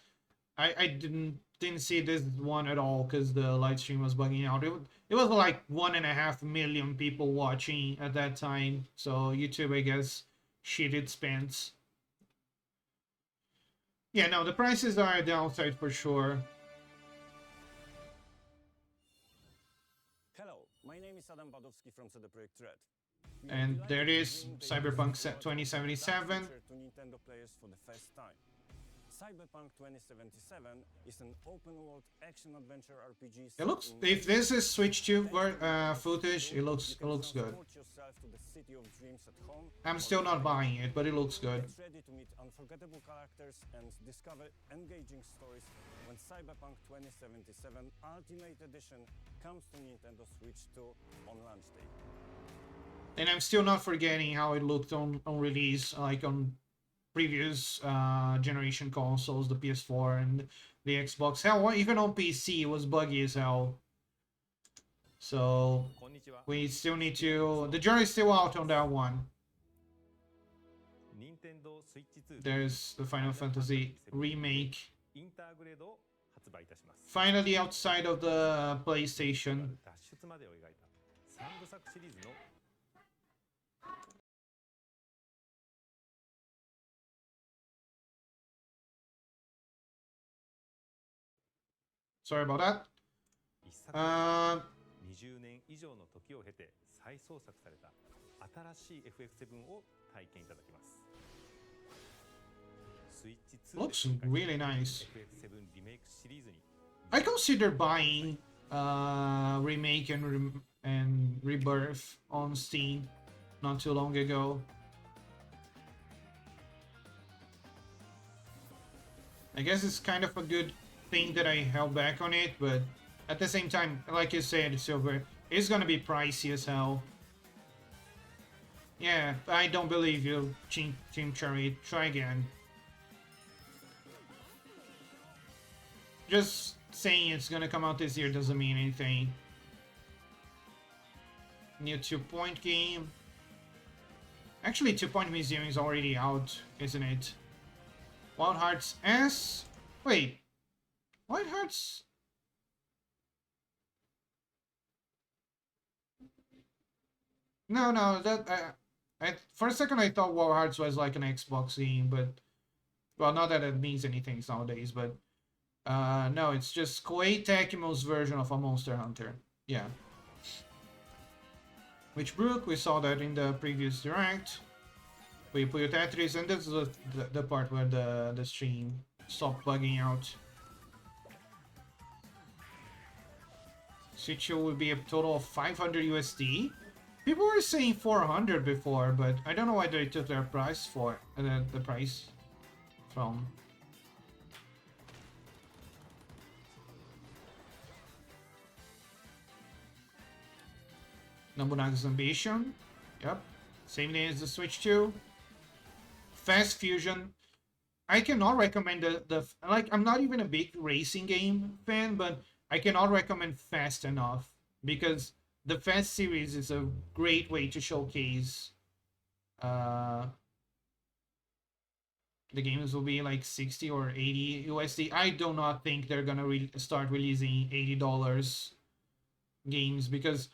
I didn't see this one at all because the live stream was bugging out. It was like 1.5 million people watching at that time. So YouTube, I guess, shit its pants. Yeah, no, the prices are a downside for sure. Hello, my name is Adam Badowski from CD Projekt Red. And there it is, Cyberpunk 2077. To Nintendo players for the first time. Cyberpunk 2077 is an open-world action-adventure RPG. It looks, if this is Switch 2 footage, it looks good. I'm still not buying it, but it looks good. Get ready to meet unforgettable characters and discover engaging stories when Cyberpunk 2077 Ultimate Edition comes to Nintendo Switch 2 on launch day. And I'm still not forgetting how it looked on release, like on previous generation consoles, the PS4 and the Xbox. Hell, even on PC it was buggy as hell. So we still need to... The jury's still out on that one. There's the Final Fantasy remake. Finally outside of the PlayStation. Sorry about that. 20年以上の時を経て再創作された新しい FF7 を体験いただきます。スイッチ2 Looks really nice. FF7 リメイクシリーズに I consider buying remake and rebirth on Steam not too long ago. I guess it's kind of a good thing that I held back on it, but at the same time, like you said, Silver, it's gonna be pricey as hell. Yeah, I don't believe you, Team Cherry. Try again. Just saying it's gonna come out this year doesn't mean anything. New 2-Point game. Actually, 2-Point Museum is already out, isn't it? Wild Hearts S? Wait. Wild Hearts? No, that... for a second I thought Wild Hearts was like an Xbox game, but... Well, not that it means anything nowadays, but... no, it's just Koei Tecmo's version of a Monster Hunter. Yeah. Witchbrook, we saw that in the previous direct. We put Tetris, and this is the part where the stream stopped bugging out. Switch will be a total of 500 USD. People were saying 400 before, but I don't know why they took their price for the price from. Nobunaga's Ambition. Yep. Same name as the Switch 2. Fast Fusion. I cannot recommend like, I'm not even a big racing game fan, but I cannot recommend Fast enough because the Fast series is a great way to showcase the games will be like 60 or 80 USD. I do not think they're gonna start releasing $80 games because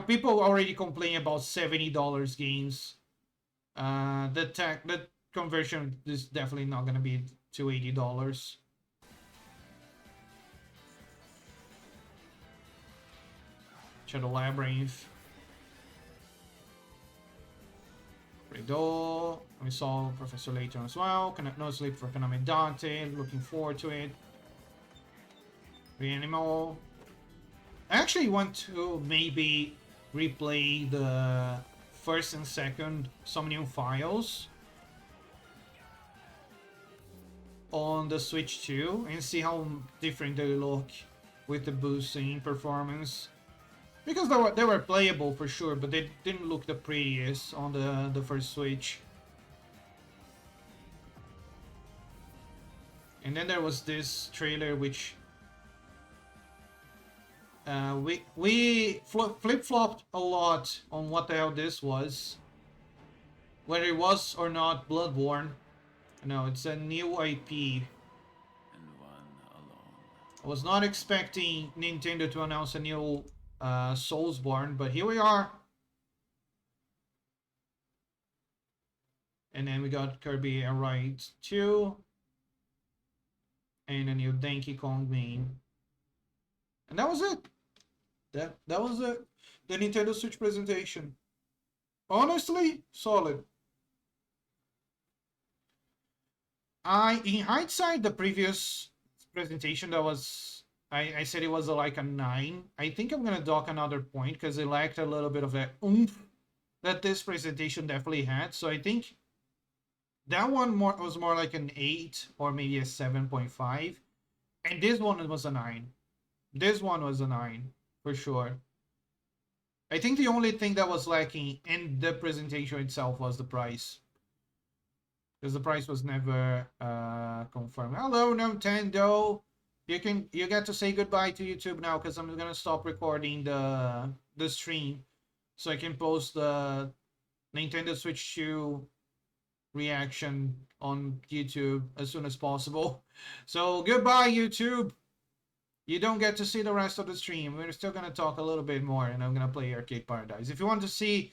people already complain about $70 games. The conversion is definitely not gonna be to $80. Shadow Labyrinth. Riddle. We saw Professor Layton as well. No Sleep for Konami Dante. Looking forward to it. Reanimal. I actually want to maybe replay the first and second Somnium Files on the Switch 2 and see how different they look with the boosting performance. Because they were playable for sure, but they didn't look the prettiest on the first Switch. And then there was this trailer which we flip-flopped a lot on what the hell this was. Whether it was or not Bloodborne. No, it's a new IP. I was not expecting Nintendo to announce a new Soulsborne, but here we are. And then we got Kirby Air Ride 2. And a new Donkey Kong game. And that was it. That was it. The Nintendo Switch presentation. Honestly, solid. In hindsight, the previous presentation that was, I said it was like a 9. I think I'm gonna dock another point because it lacked a little bit of that oomph that this presentation definitely had. So I think that one was more like an 8 or maybe a 7.5, and this one was a 9. This one was a 9 for sure. I think the only thing that was lacking in the presentation itself was the price. Because the price was never confirmed. Hello, Nintendo. You get to say goodbye to YouTube now because I'm gonna stop recording the stream so I can post the Nintendo Switch 2 reaction on YouTube as soon as possible. So goodbye, YouTube. You don't get to see the rest of the stream. We're still gonna talk a little bit more, and I'm gonna play Arcade Paradise. If you want to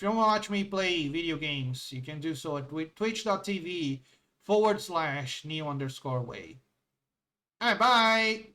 watch me play video games, you can do so at twitch.tv/Neo_Way. Bye bye.